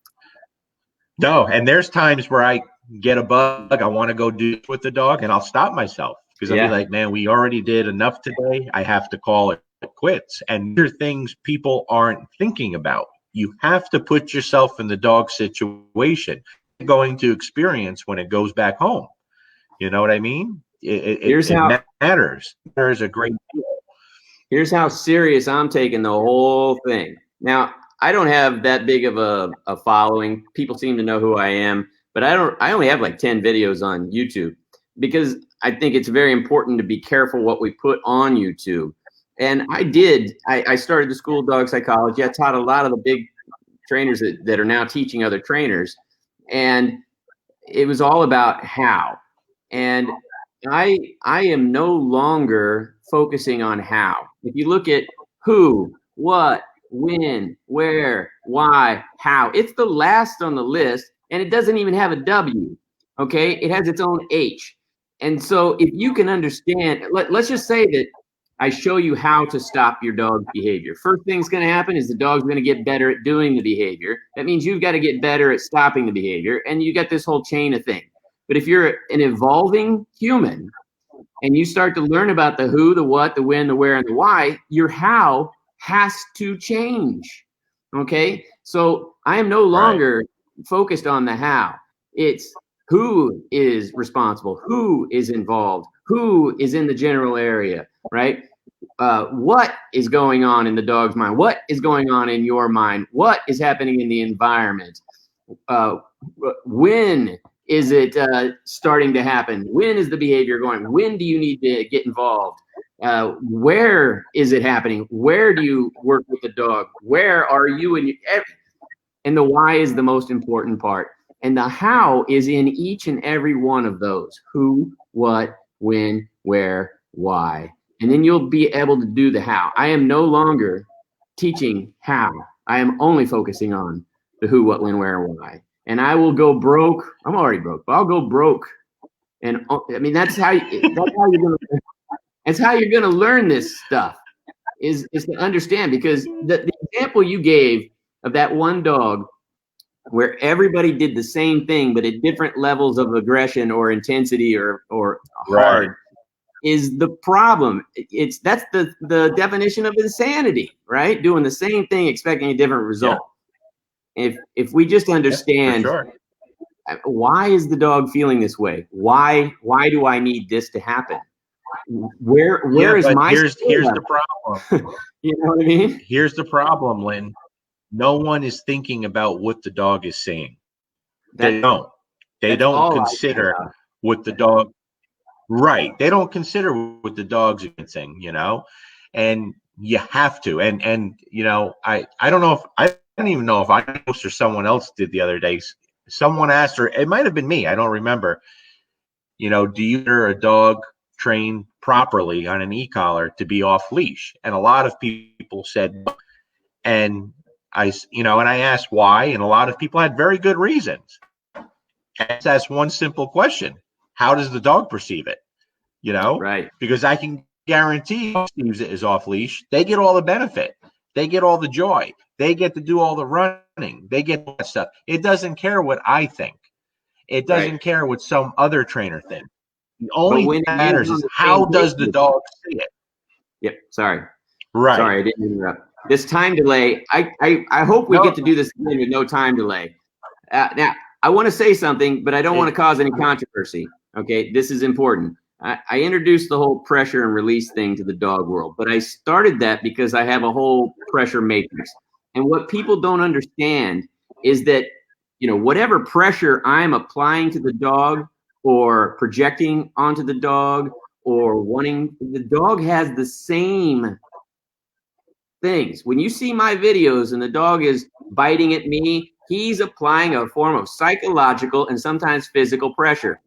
No, and there's times where I get a bug, I want to go do it with the dog, and I'll stop myself because I'll be like, man, we already did enough today. I have to call it quits. And there are things people aren't thinking about. You have to put yourself in the dog situation you're going to experience when it goes back home. You know what I mean? It matters. There's a great deal. Here's how serious I'm taking the whole thing. Now, I don't have that big of a following. People seem to know who I am, but I only have like 10 videos on YouTube because I think it's very important to be careful what we put on YouTube. And I started the school of dog psychology. I taught a lot of the big trainers that are now teaching other trainers. And it was all about how. And I am no longer focusing on how. If you look at who, what, when, where, why, how, it's the last on the list, and it doesn't even have a W. Okay, it has its own H. And so if you can understand, let's just say that I show you how to stop your dog's behavior. First thing's going to happen is the dog's going to get better at doing the behavior. That means you've got to get better at stopping the behavior, and you got this whole chain of things. But if you're an evolving human and you start to learn about the who, the what, the when, the where, and the why, your how has to change. Okay? So I am no longer focused on the how. It's who is responsible, who is involved, who is in the general area, right? What is going on in the dog's mind? What is going on in your mind? What is happening in the environment? When is it starting to happen? When is the behavior going? When do you need to get involved? Where is it happening? Where do you work with the dog? Where are you? And the why is the most important part. And the how is in each and every one of those. Who, what, when, where, why. And then you'll be able to do the how. I am no longer teaching how. I am only focusing on the who, what, when, where, why. And I will go broke. I'm already broke, but I'll go broke. And I mean, that's how you're gonna learn this stuff is to understand, because the example you gave of that one dog where everybody did the same thing, but at different levels of aggression or intensity or hard is the problem. That's the definition of insanity, right? Doing the same thing, expecting a different result. Yeah. If we just understand why is the dog feeling this way? Why do I need this to happen? Where is my here's the problem. You know what I mean? Here's the problem, Lynn. No one is thinking about what the dog is saying. They don't consider what the dog. Right. They don't consider what the dog's saying, you know, and you have to. And you know, I don't even know if I posted or someone else did the other day. Someone asked her, it might have been me, I don't remember, you know, do you consider a dog trained properly on an e-collar to be off leash? And a lot of people said, and I asked why, and a lot of people had very good reasons. And that's one simple question. How does the dog perceive it? You know, right? Because I can guarantee if perceives it is off leash, they get all the benefit. They get all the joy. They get to do all the running. They get all that stuff. It doesn't care what I think. It doesn't care what some other trainer thinks. The But only when thing that it matters is is on the how same does page the with dog see it? Yep. Sorry, Right. I didn't interrupt. This time delay. I hope we get to do this again with no time delay. Now, I want to say something, but I don't want to cause any controversy. Okay, this is important. I introduced the whole pressure and release thing to the dog world, but I started that because I have a whole pressure matrix. And what people don't understand is that, whatever pressure I'm applying to the dog or projecting onto the dog or the dog has the same things. When you see my videos and the dog is biting at me, he's applying a form of psychological and sometimes physical pressure.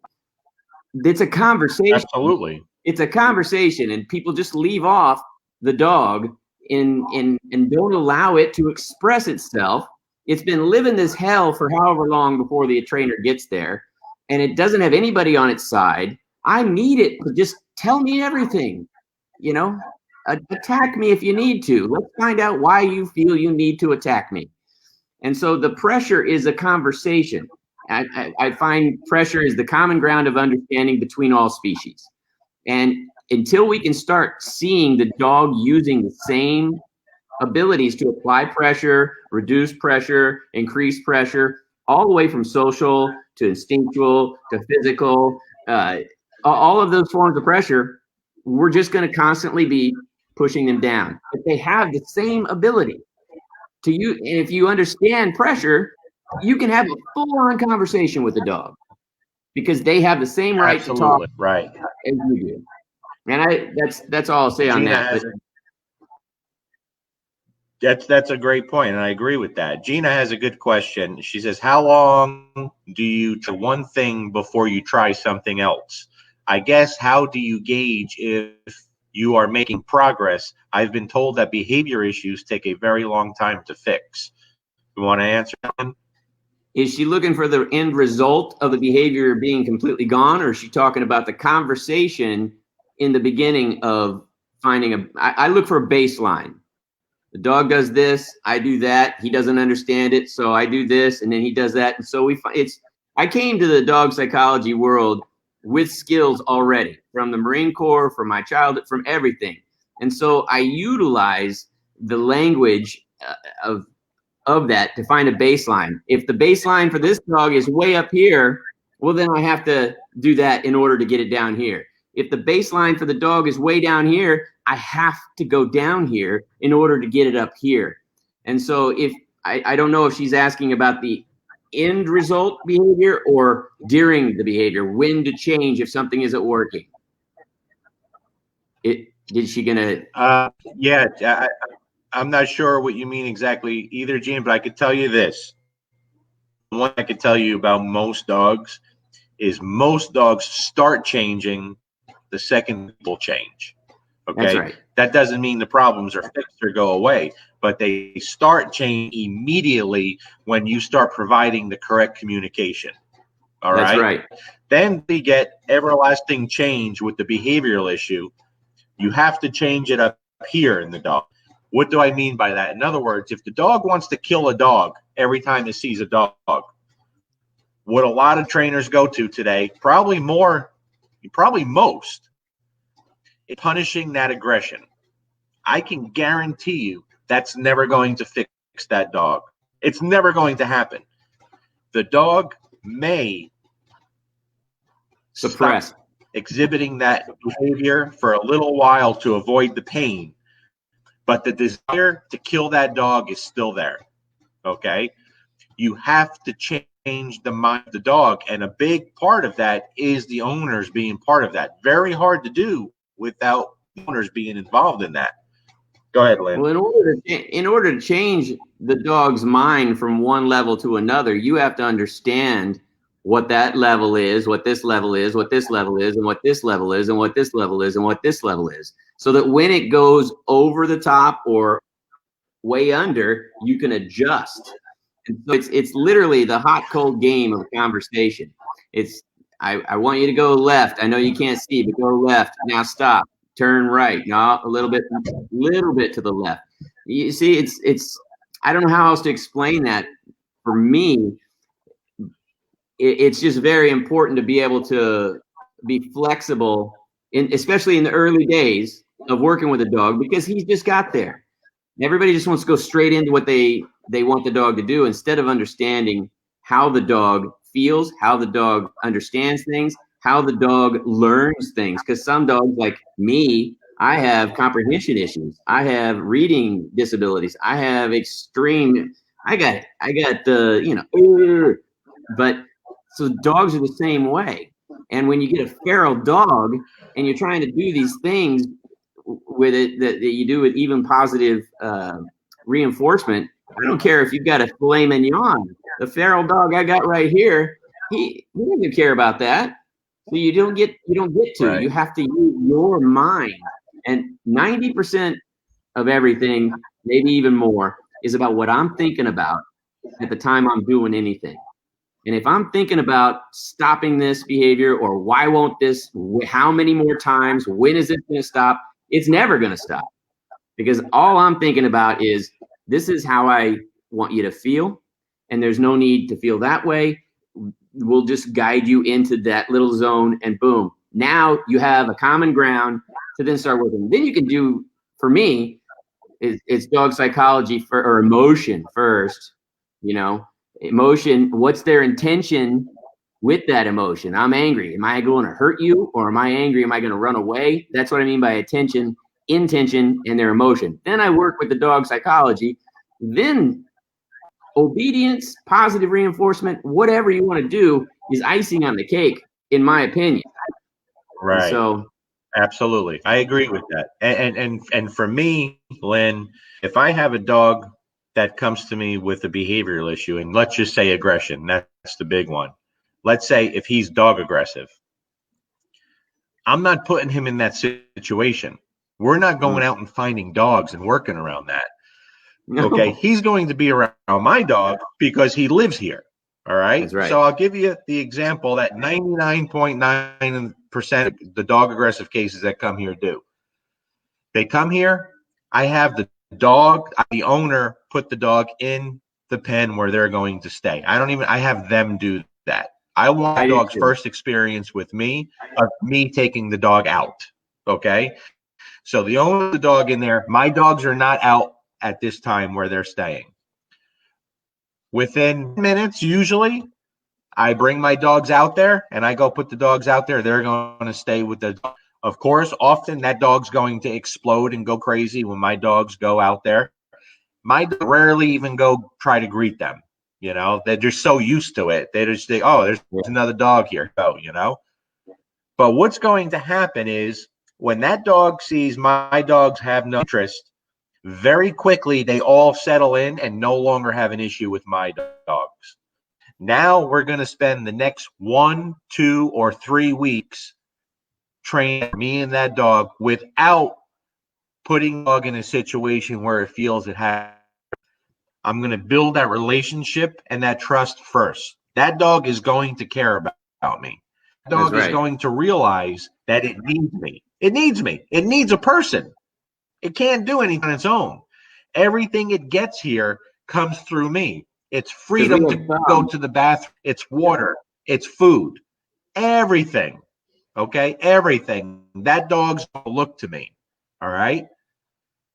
It's a conversation. Absolutely. It's a conversation, and people just leave off the dog and don't allow it to express itself. It's been living this hell for however long before the trainer gets there, and it doesn't have anybody on its side. I need it to just tell me everything, attack me if you need to. Let's find out why you feel you need to attack me. And so the pressure is a conversation. I find pressure is the common ground of understanding between all species. And until we can start seeing the dog using the same abilities to apply pressure, reduce pressure, increase pressure, all the way from social to instinctual to physical, all of those forms of pressure, we're just going to constantly be pushing them down. But they have the same ability to you. And if you understand pressure, you can have a full-on conversation with the dog because they have the same right to talk right as you do. And that's all I'll say on that. That's a great point, and I agree with that. Gina has a good question. She says, how long do you try one thing before you try something else? I guess, how do you gauge if you are making progress? I've been told that behavior issues take a very long time to fix. You want to answer that? Is she looking for the end result of the behavior being completely gone, or is she talking about the conversation in the beginning of finding I look for a baseline. The dog does this, I do that. He doesn't understand it, so I do this, and then he does that. And so I came to the dog psychology world with skills already from the Marine Corps, from my childhood, from everything. And so I utilize the language of that to find a baseline. If the baseline for this dog is way up here, well, then I have to do that in order to get it down here. If the baseline for the dog is way down here, I have to go down here in order to get it up here. And so if I don't know if she's asking about the end result behavior or during the behavior, when to change if something isn't working. Is she gonna? Yeah, I'm not sure what you mean exactly either, Gene, but I could tell you this. One I could tell you about most dogs is most dogs start changing the second people change. Okay. That's right. That doesn't mean the problems are fixed or go away, but they start changing immediately when you start providing the correct communication. All right. That's right. Then we get everlasting change with the behavioral issue. You have to change it up here in the dog. What do I mean by that? In other words, if the dog wants to kill a dog every time it sees a dog, what a lot of trainers go to today, probably most, is punishing that aggression. I can guarantee you that's never going to fix that dog. It's never going to happen. The dog may suppress exhibiting that behavior for a little while to avoid the pain, but the desire to kill that dog is still there. Okay? You have to change the mind of the dog, and a big part of that is the owners being part of that. Very hard to do without the owners being involved in that. Go ahead, Lynn. Well, in order to change the dog's mind from one level to another, you have to understand what that level is, what this level is, what this level is, and what this level is, and what this level is, and what this level is. So that when it goes over the top or way under, you can adjust. And so it's literally the hot cold game of a conversation. I want you to go left. I know you can't see, but go left. Now stop. Turn right. No, a little bit to the left. You see, it's I don't know how else to explain that. For me, it's just very important to be able to be flexible, especially in the early days of working with a dog, because he's just got there. Everybody just wants to go straight into what they want the dog to do instead of understanding how the dog feels, how the dog understands things, how the dog learns things. Because some dogs, like me, I have comprehension issues. I have reading disabilities. I have extreme. I got the but so dogs are the same way. And when you get a feral dog and you're trying to do these things with it that you do with even positive reinforcement, I don't care if you've got a filet mignon. The feral dog I got right here, he doesn't care about that. So you don't get to. Right. You have to use your mind. And 90% of everything, maybe even more, is about what I'm thinking about at the time I'm doing anything. And if I'm thinking about stopping this behavior, or why won't this, how many more times, when is it going to stop? It's never going to stop, because all I'm thinking about is, this is how I want you to feel. And there's no need to feel that way. We'll just guide you into that little zone, and boom, now you have a common ground to then start working. Then you can do, for me, it's dog psychology or emotion first, emotion. What's their intention with that emotion? I'm angry. Am I going to hurt you, or am I angry? Am I going to run away? That's what I mean by attention, intention, and their emotion. Then I work with the dog psychology. Then obedience, positive reinforcement, whatever you want to do is icing on the cake, in my opinion. Right. And so absolutely, I agree with that. And for me, Lynn, if I have a dog that comes to me with a behavioral issue, and let's just say aggression, that's the big one. Let's say if he's dog aggressive, I'm not putting him in that situation. We're not going out and finding dogs and working around that. no. Okay, he's going to be around my dog because he lives here. All right. That's right. So I'll give you the example that 99.9% of the dog aggressive cases that come here do. They come here. I have the owner put the dog in the pen where they're going to stay. I have them do that. I want the dog's first experience with me of me taking the dog out. Okay. So the owner of the dog in there, my dogs are not out at this time where they're staying. Within minutes, usually, I bring my dogs out there and I go put the dogs out there. They're going to stay with the dog. Of course, often that dog's going to explode and go crazy when my dogs go out there. My dog rarely even go try to greet them. They're just so used to it. They just think, oh, there's another dog here. But what's going to happen is when that dog sees my dogs have no interest, very quickly, they all settle in and no longer have an issue with my dogs. Now we're going to spend the next 1, 2, or 3 weeks training me and that dog without putting the dog in a situation where it feels it has. I'm going to build that relationship and that trust first. That dog is going to care about me. That dog is going to realize that it needs me. It needs me. It needs a person. It can't do anything on its own. Everything it gets here comes through me. It's freedom to go to the bathroom. It's water. It's food. Everything. Okay? Everything. That dog's going to look to me. All right?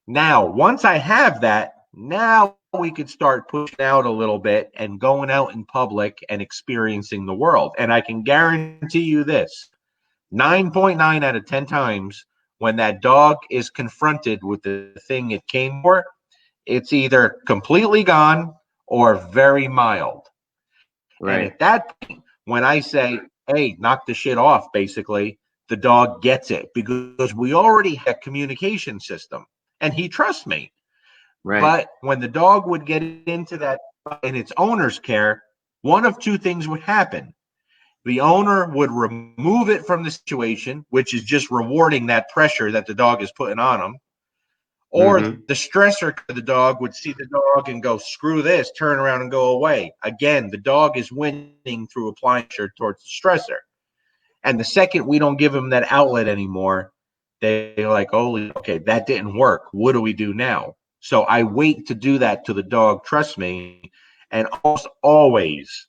Now, once I have that, now we could start pushing out a little bit and going out in public and experiencing the world. And I can guarantee you this, 9.9 out of 10 times, when that dog is confronted with the thing it came for, it's either completely gone or very mild. Right. And at that point, when I say, hey, knock the shit off, basically, the dog gets it because we already have a communication system and he trusts me. Right. But when the dog would get into that in its owner's care, one of two things would happen. The owner would remove it from the situation, which is just rewarding that pressure that the dog is putting on him. Or the stressor to the dog would see the dog and go, screw this, turn around and go away. Again, the dog is winning through applying pressure towards the stressor. And the second we don't give them that outlet anymore, they're like, oh, okay, that didn't work. What do we do now? So I wait to do that till the dog trusts me. And almost always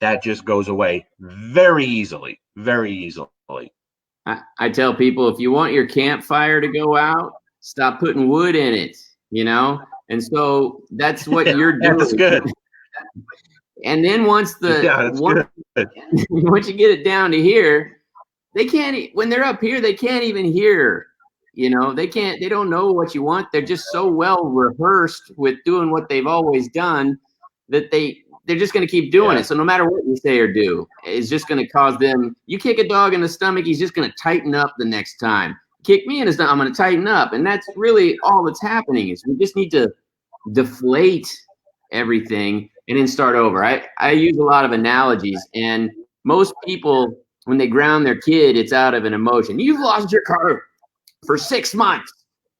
that just goes away very easily, very easily. I tell people, if you want your campfire to go out, stop putting wood in it, you know? And so that's what you're doing. That's good. And then once Good. once you get it down to here, they can't, when they're up here, they can't even hear, you know, they don't know what you want. They're just so well rehearsed with doing what they've always done that they're just going to keep doing it. So no matter what you say or do, it's just going to cause them. You kick a dog in the stomach, he's just going to tighten up the next time. Kick me in the stomach, I'm going to tighten up. And that's really all that's happening is we just need to deflate everything and then start over. I use a lot of analogies, and most people, when they ground their kid, it's out of an emotion. You've lost your car for 6 months,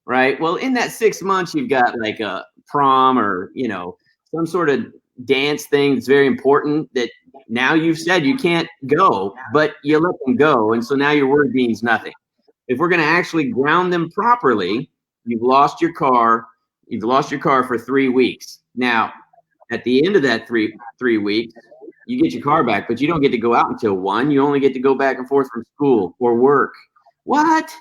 right? Well, in that 6 months, you've got like a prom or, you know, some sort of dance thing that's very important that now you've said you can't go, but you let them go. And so now your word means nothing. If we're going to actually ground them properly, you've lost your car for 3 weeks. Now, at the end of that three weeks, you get your car back, but you don't get to go out until 1. You only get to go back and forth from school or work. What?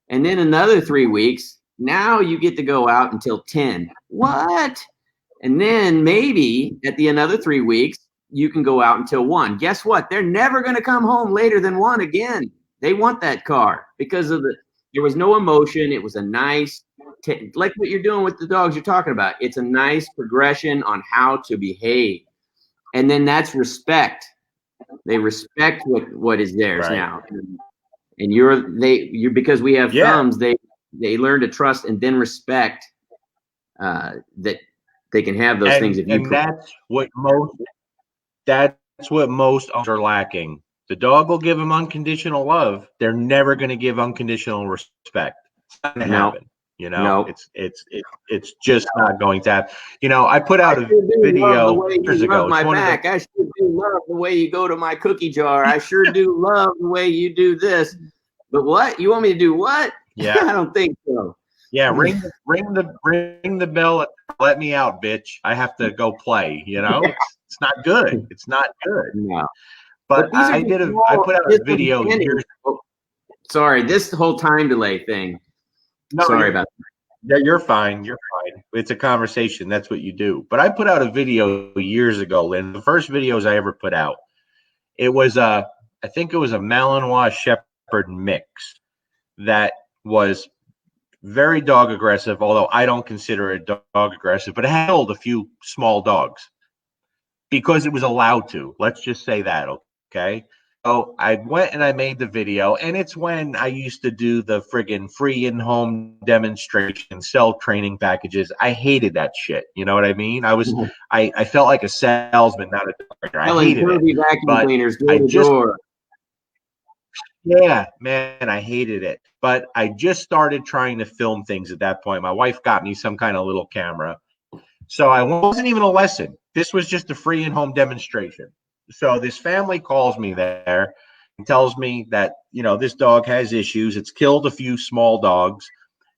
And then another 3 weeks, now you get to go out until 10. What? And then maybe at the another 3 weeks, you can go out until 1. Guess what? They're never going to come home later than 1 again. They want that car because there was no emotion. It was a nice, like what you're doing with the dogs you're talking about. It's a nice progression on how to behave. And then that's respect. They respect what is theirs now. And you're because we have thumbs, they learn to trust and then respect that they can have those things. That's what most owners are lacking. The dog will give them unconditional love. They're never going to give unconditional respect. It's not going to happen. You know, it's just not going to happen. You know, I put out a video years ago. My back. I sure do love the way you go to my cookie jar. I sure do love the way you do this. But what? You want me to do what? Yeah, I don't think so. Yeah, ring the bell. Let me out, bitch. I have to go play. You know, it's not good. It's not good. No. But I put out a video years ago. Sorry, this whole time delay thing. No, sorry about that. Yeah, you're fine. You're fine. It's a conversation. That's what you do. But I put out a video years ago, Linn. The first videos I ever put out. It was I think it was a Malinois Shepherd mix that was very dog aggressive, although I don't consider it dog aggressive, but it held a few small dogs because it was allowed to. Let's just say that, okay? So I went and I made the video, and it's when I used to do the friggin' free in-home demonstration, sell training packages. I hated that shit. You know what I mean? I felt like a salesman, not a doctor. I hated it. Vacuum cleaners door to door. Yeah, man, I hated it. But I just started trying to film things at that point. My wife got me some kind of little camera. So I wasn't even a lesson. This was just a free in-home demonstration. So this family calls me there and tells me that, you know, this dog has issues. It's killed a few small dogs.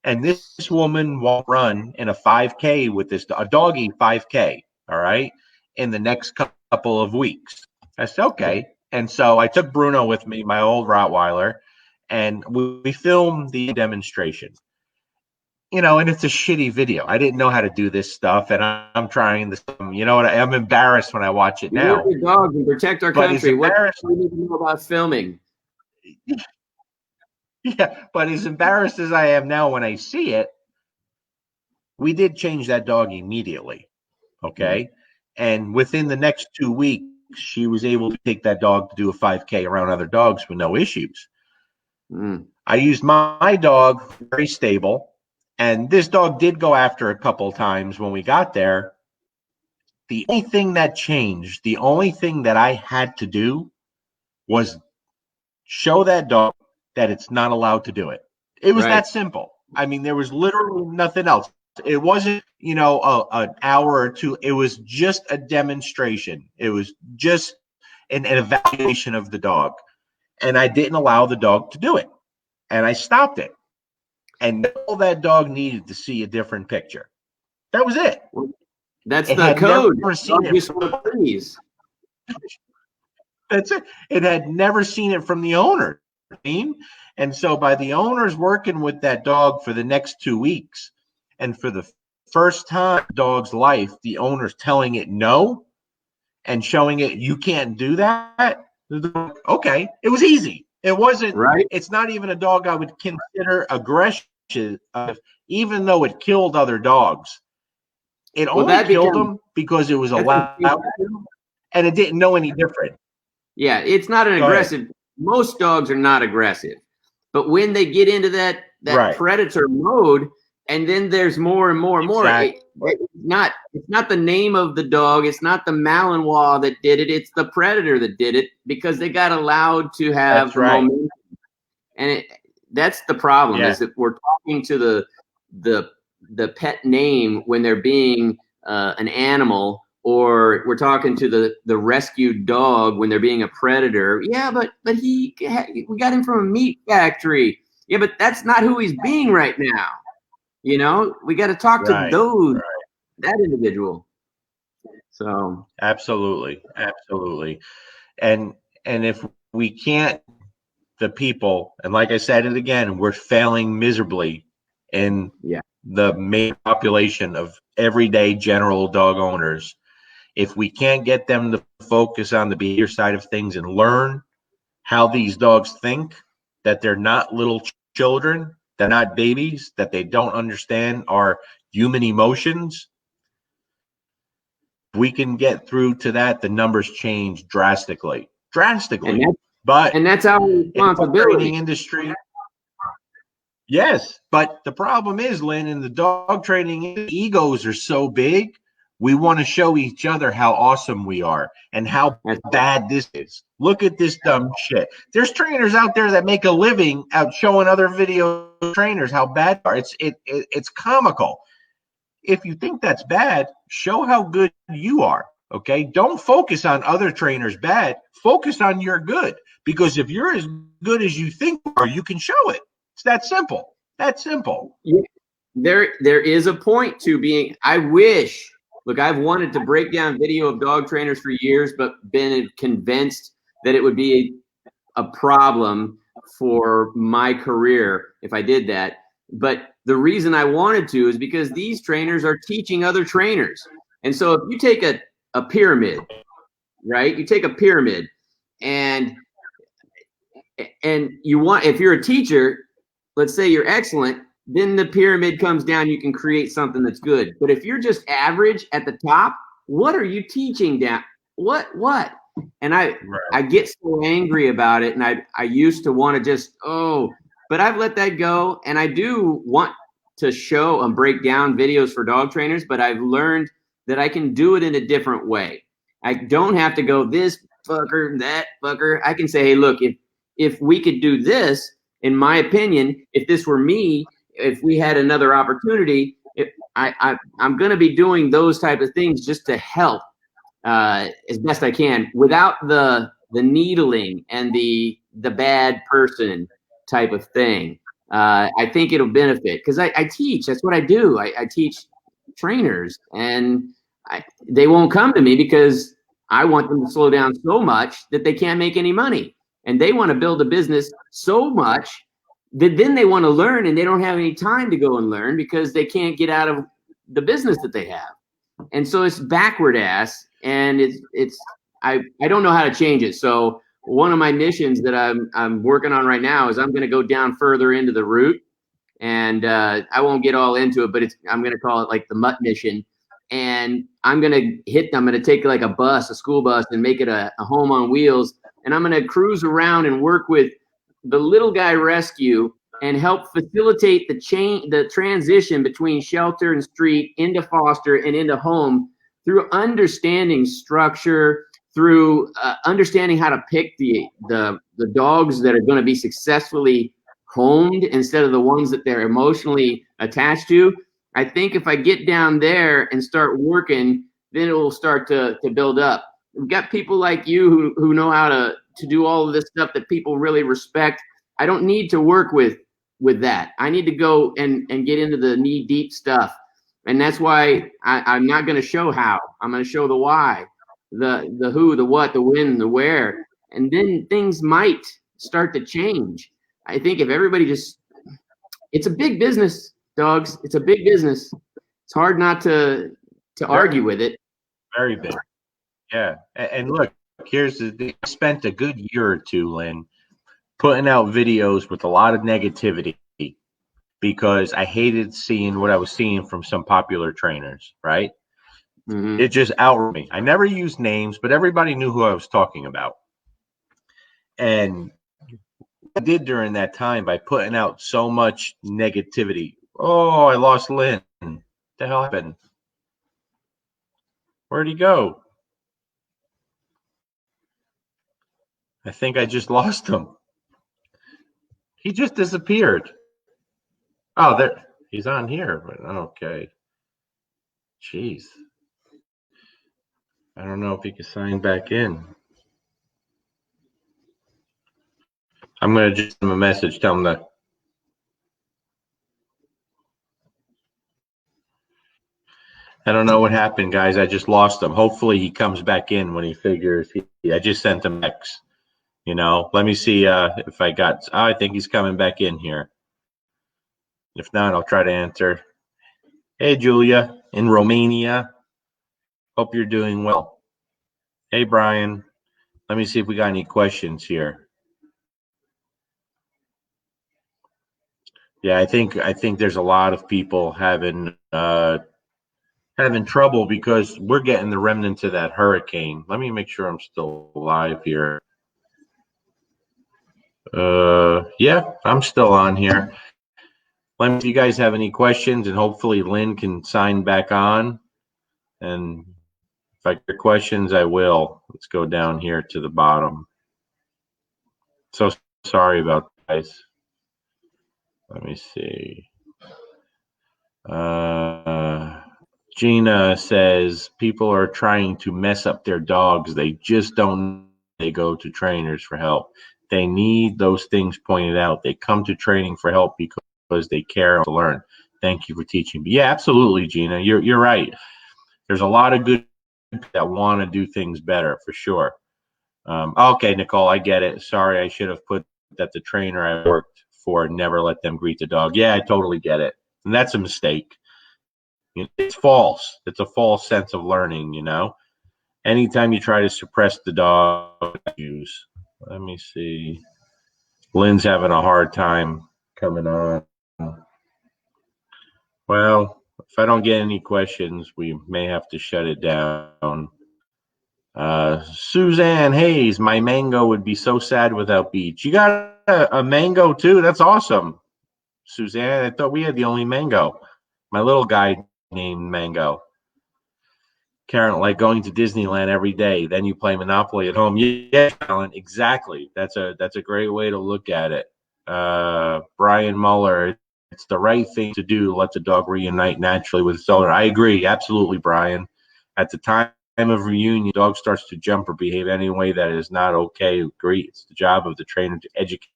And this woman won't run in a 5K with a doggy 5K, all right, in the next couple of weeks. I said, okay. And so I took Bruno with me, my old Rottweiler, and we filmed the demonstration. You know, and it's a shitty video. I didn't know how to do this stuff, and I'm trying this. You know what? I'm embarrassed when I watch it now. We work with dogs and protect our country. What do we need to know about filming? Yeah, but as embarrassed as I am now when I see it, we did change that dog immediately. Okay, and within the next 2 weeks, she was able to take that dog to do a 5K around other dogs with no issues. I used my dog, very stable. And this dog did go after a couple times when we got there. The only thing that changed, the only thing that I had to do was show that dog that it's not allowed to do it. It was that simple. I mean, there was literally nothing else. It wasn't, you know, an hour or two. It was just a demonstration. It was just an evaluation of the dog. And I didn't allow the dog to do it. And I stopped it. And all that dog needed to see a different picture. That was it. That's the code. Never seen it. Please. That's it. It had never seen it from the owner. And so by the owners working with that dog for the next 2 weeks, and for the first time in the dog's life, the owner's telling it no and showing it you can't do that. Okay, it was easy. It wasn't. Right. It's not even a dog I would consider aggressive, even though it killed other dogs. It only killed them because it was allowed to, and it didn't know any different. Yeah, it's not an aggressive. Most dogs are not aggressive, but when they get into that Right. predator mode, and then there's more and more and more. Exactly. It's not the name of the dog. It's not the Malinois that did it. It's the predator that did it because they got allowed to have That's right. momentum. And that's the problem is that we're talking to the pet name when they're being an animal, or we're talking to the rescued dog when they're being a predator. Yeah, but we got him from a meat factory. Yeah, but that's not who he's being right now. You know, we got to talk to that individual. So absolutely. And if we can't, the people, and like I said it again, we're failing miserably in the main population of everyday general dog owners. If we can't get them to focus on the behavior side of things and learn how these dogs think, that they're not little children, they're not babies, that they don't understand our human emotions, we can get through to that, the numbers change drastically. And that's our responsibility. Industry. Yes, but the problem is, Lynn, in the dog training, egos are so big. We want to show each other how awesome we are and how bad this is. Look at this dumb shit. There's trainers out there that make a living out showing other video trainers how bad they are. It's comical. If you think that's bad, show how good you are. Okay, don't focus on other trainers bad. Focus on your good, because if you're as good as you think you are, you can show it. It's that simple. Yeah. There is a point to being. I wish. Look, I've wanted to break down video of dog trainers for years, but been convinced that it would be a problem for my career if I did that. But the reason I wanted to is because these trainers are teaching other trainers. And so if you take a pyramid, right? You take a pyramid and you want, if you're a teacher, let's say you're excellent, then the pyramid comes down, you can create something that's good. But if you're just average at the top, what are you teaching down? What? And I get so angry about it. And I used to want to just, but I've let that go. And I do want to show and break down videos for dog trainers, but I've learned that I can do it in a different way. I don't have to go this fucker, that fucker. I can say, hey, look, if we could do this, in my opinion, if this were me, if we had another opportunity, I'm going to be doing those type of things just to help as best I can without the needling and the bad person type of thing. I think it'll benefit because I teach. That's what I do. I teach trainers, and they won't come to me because I want them to slow down so much that they can't make any money. And they want to build a business so much that then they want to learn, and they don't have any time to go and learn because they can't get out of the business that they have. And so it's backward ass, and I don't know how to change it. So one of my missions that I'm working on right now is I'm going to go down further into the root, and I won't get all into it, but I'm going to call it like the mutt mission. And I'm going to take like a school bus, and make it a home on wheels. And I'm going to cruise around and work with the little guy rescue and help facilitate the transition between shelter and street into foster and into home through understanding structure, through understanding how to pick the dogs that are going to be successfully homed instead of the ones that they're emotionally attached to. I think if I get down there and start working, then it will start to build up. We've got people like you who know how to do all of this stuff that people really respect. I don't need to work with that. I need to go and get into the knee deep stuff. And that's why I'm not going to show how. I'm going to show the why, the who, the what, the when, the where. and then things might start to change. I think if everybody just, it's a big business, dogs. It's a big business. It's hard not to argue with it. Very big. Yeah. And look, here's the thing. I spent a good year or two, Lynn, putting out videos with a lot of negativity because I hated seeing what I was seeing from some popular trainers, right? Mm-hmm. It just outraged me. I never used names, but everybody knew who I was talking about. And I did during that time by putting out so much negativity. Oh, I lost Lynn. What the hell happened? Where'd he go? I think I just lost him. He just disappeared. Oh, there he's on here, but okay. Jeez. I don't know if he can sign back in. I'm gonna just send him a message, tell him that. I don't know what happened, guys. I just lost him. Hopefully he comes back in when he figures I just sent him X. Let me see if I got I think he's coming back in here. If not, I'll try to answer. Hey Julia in Romania. Hope you're doing well. Hey Brian. Let me see if we got any questions here. Yeah, I think there's a lot of people having trouble because we're getting the remnants of that hurricane. Let me make sure I'm still alive here. Yeah, I'm still on here. Let me know if you guys have any questions, and hopefully Lynn can sign back on. And if I get questions, I will. Let's go down here to the bottom. So sorry about that, guys. Let me see. Gina says people are trying to mess up their dogs. They just don't. They go to trainers for help. They need those things pointed out. They come to training for help because they care to learn. Thank you for teaching me. Yeah, absolutely, Gina. You're right. There's a lot of good people that want to do things better for sure. Okay, Nicole, I get it. Sorry, I should have put that the trainer I worked for never let them greet the dog. Yeah, I totally get it. And that's a mistake. It's false. It's a false sense of learning, Anytime you try to suppress the dog use. Let me see. Lynn's having a hard time coming on. Well, if I don't get any questions, we may have to shut it down. Suzanne Hayes, my mango would be so sad without Beach. You got a mango too? That's awesome. Suzanne, I thought we had the only mango. My little guy named Mango. Karen, like going to Disneyland every day, then you play Monopoly at home. Yeah, Alan, exactly. That's a great way to look at it. Brian Muller, it's the right thing to do. Let the dog reunite naturally with its owner. I agree, absolutely, Brian. At the time of reunion, the dog starts to jump or behave any way that is not okay. Agree. It's the job of the trainer to educate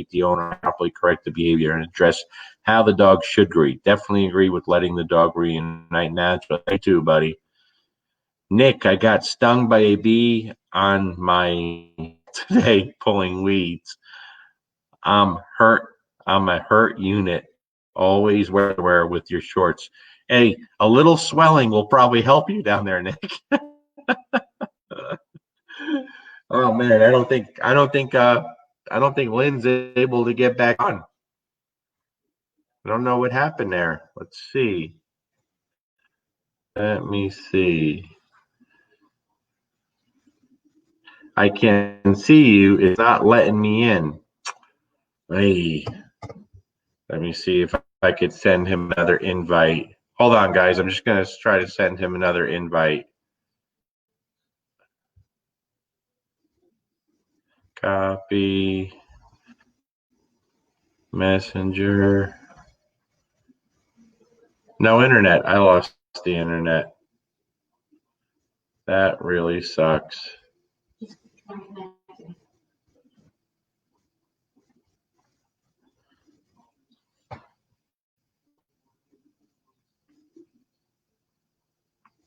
the owner, properly correct the behavior, and address how the dog should greet. Definitely agree with letting the dog reunite naturally. Me too, buddy. Nick, I got stung by a bee on my today pulling weeds. I'm hurt. I'm a hurt unit. Always wear with your shorts. Hey, a little swelling will probably help you down there, Nick. Oh man, I don't think Lynn's able to get back on. I don't know what happened there. Let's see. Let me see. I can see you. It's not letting me in. Hey, let me see if I could send him another invite. Hold on, guys. I'm just going to try to send him another invite. Copy. Messenger. No internet. I lost the internet. That really sucks.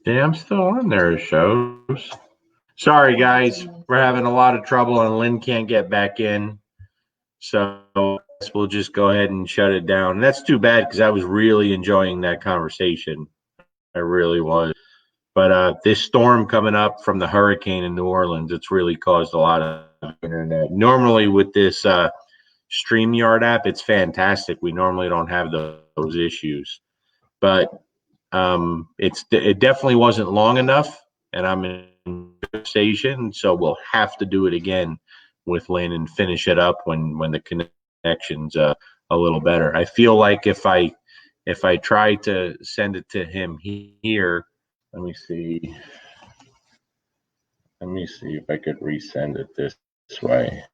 Yeah, I'm still on there, it shows. Sorry, guys. We're having a lot of trouble, and Lynn can't get back in. So we'll just go ahead and shut it down. And that's too bad because I was really enjoying that conversation. I really was. But this storm coming up from the hurricane in New Orleans, it's really caused a lot of internet. Normally with this StreamYard app, it's fantastic. We normally don't have those issues. But it definitely wasn't long enough, and I'm in conversation, so we'll have to do it again with Lynn and finish it up when the connection's a little better. I feel like if I try to send it to him here, let me see if I could resend it this way.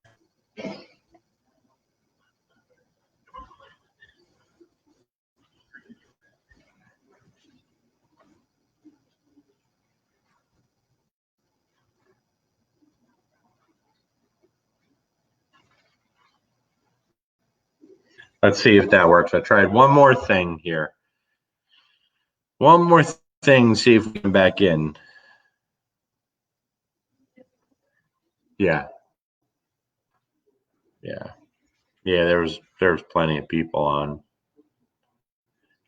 Let's see if that works. I tried one more thing here. One more thing, see if we can back in. Yeah. There was plenty of people on.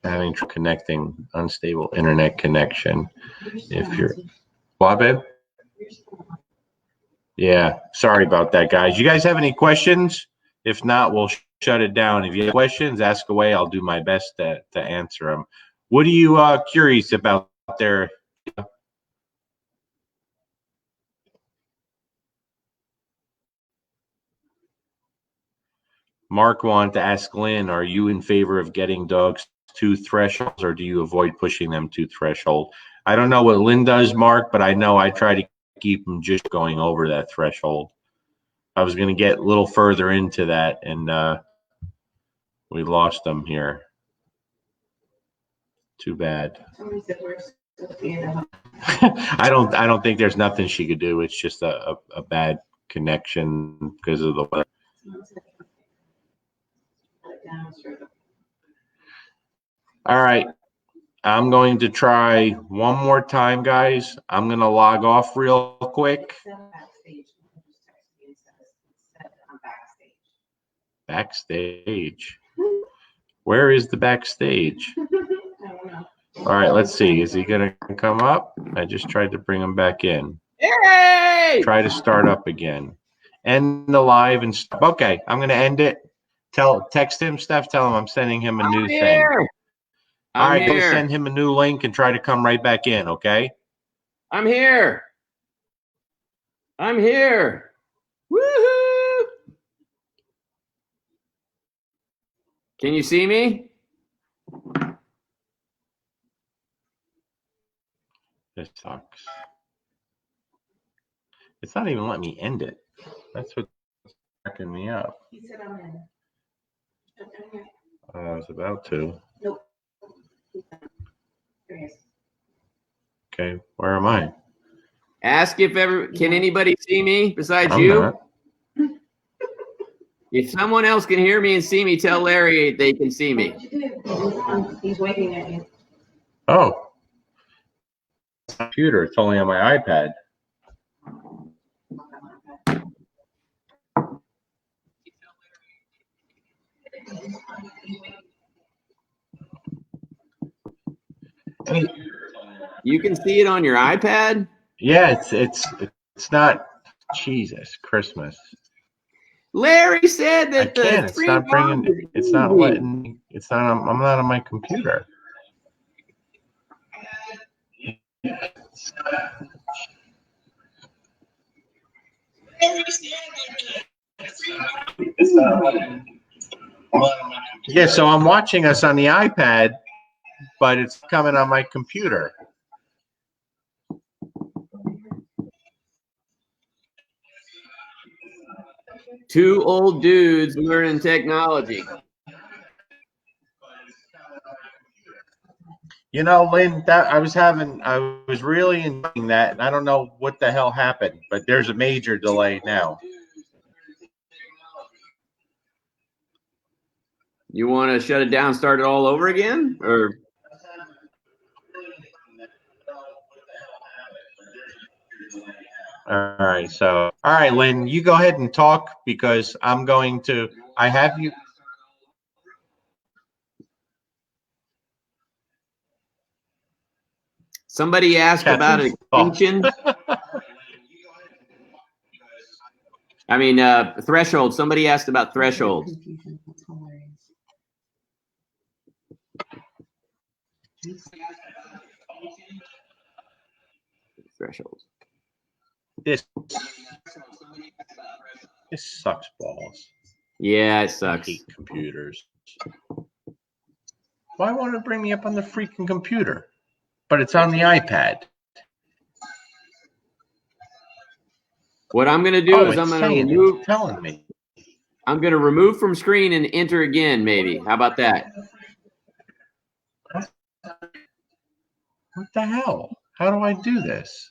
Having trouble connecting, unstable internet connection. If you're what, babe? Yeah, sorry about that, guys. You guys have any questions? If not, we'll shut it down. If you have questions, ask away. I'll do my best to answer them. What are you curious about there? Mark wanted to ask Lynn, are you in favor of getting dogs to thresholds, or do you avoid pushing them to threshold? I don't know what Lynn does, Mark, but I know I try to keep them just going over that threshold. I was going to get a little further into that, and we lost them here. Too bad. I don't think there's nothing she could do. It's just a bad connection because of the weather. All right. I'm going to try one more time, guys. I'm going to log off real quick. Backstage. Where is the backstage? All right, let's see. Is he going to come up? I just tried to bring him back in. Hey! Try to start up again. End the live and stuff. Okay, I'm going to end it. Text him, Steph. Tell him I'm sending him a new thing. All right, go send him a new link and try to come right back in, okay? I'm here. Woohoo! Can you see me? This sucks. It's not even letting me end it. That's what's cracking me up. He said I'm in. I was about to. Nope. There he is. Okay, where am I? Ask if can anybody see me besides you? Not. If someone else can hear me and see me, tell Larry they can see me. He's waving at you. Oh. Computer. It's only on my iPad. You can see it on your iPad? Yeah, it's not. Jesus Christmas. Larry said that I can't. It's not bringing. It's not letting me. It's not. I'm not on my computer. Yeah, so I'm watching us on the iPad, but it's coming on my computer. Two old dudes learning technology. You know, Lynn, I was really enjoying that, and I don't know what the hell happened, but there's a major delay now. You want to shut it down, start it all over again, or? All All right. So, all right, Lynn, you go ahead and talk because I have you. Somebody asked about Catherine's off. extinction. I mean, threshold. Somebody asked about thresholds. Thresholds. This sucks balls. Yeah, it I sucks. hate computers. Why won't it bring me up on the freaking computer? But it's on the iPad. What I'm going to do is I'm going to remove. It's telling me. I'm going to remove from screen and enter again. Maybe. How about that? What the hell? How do I do this?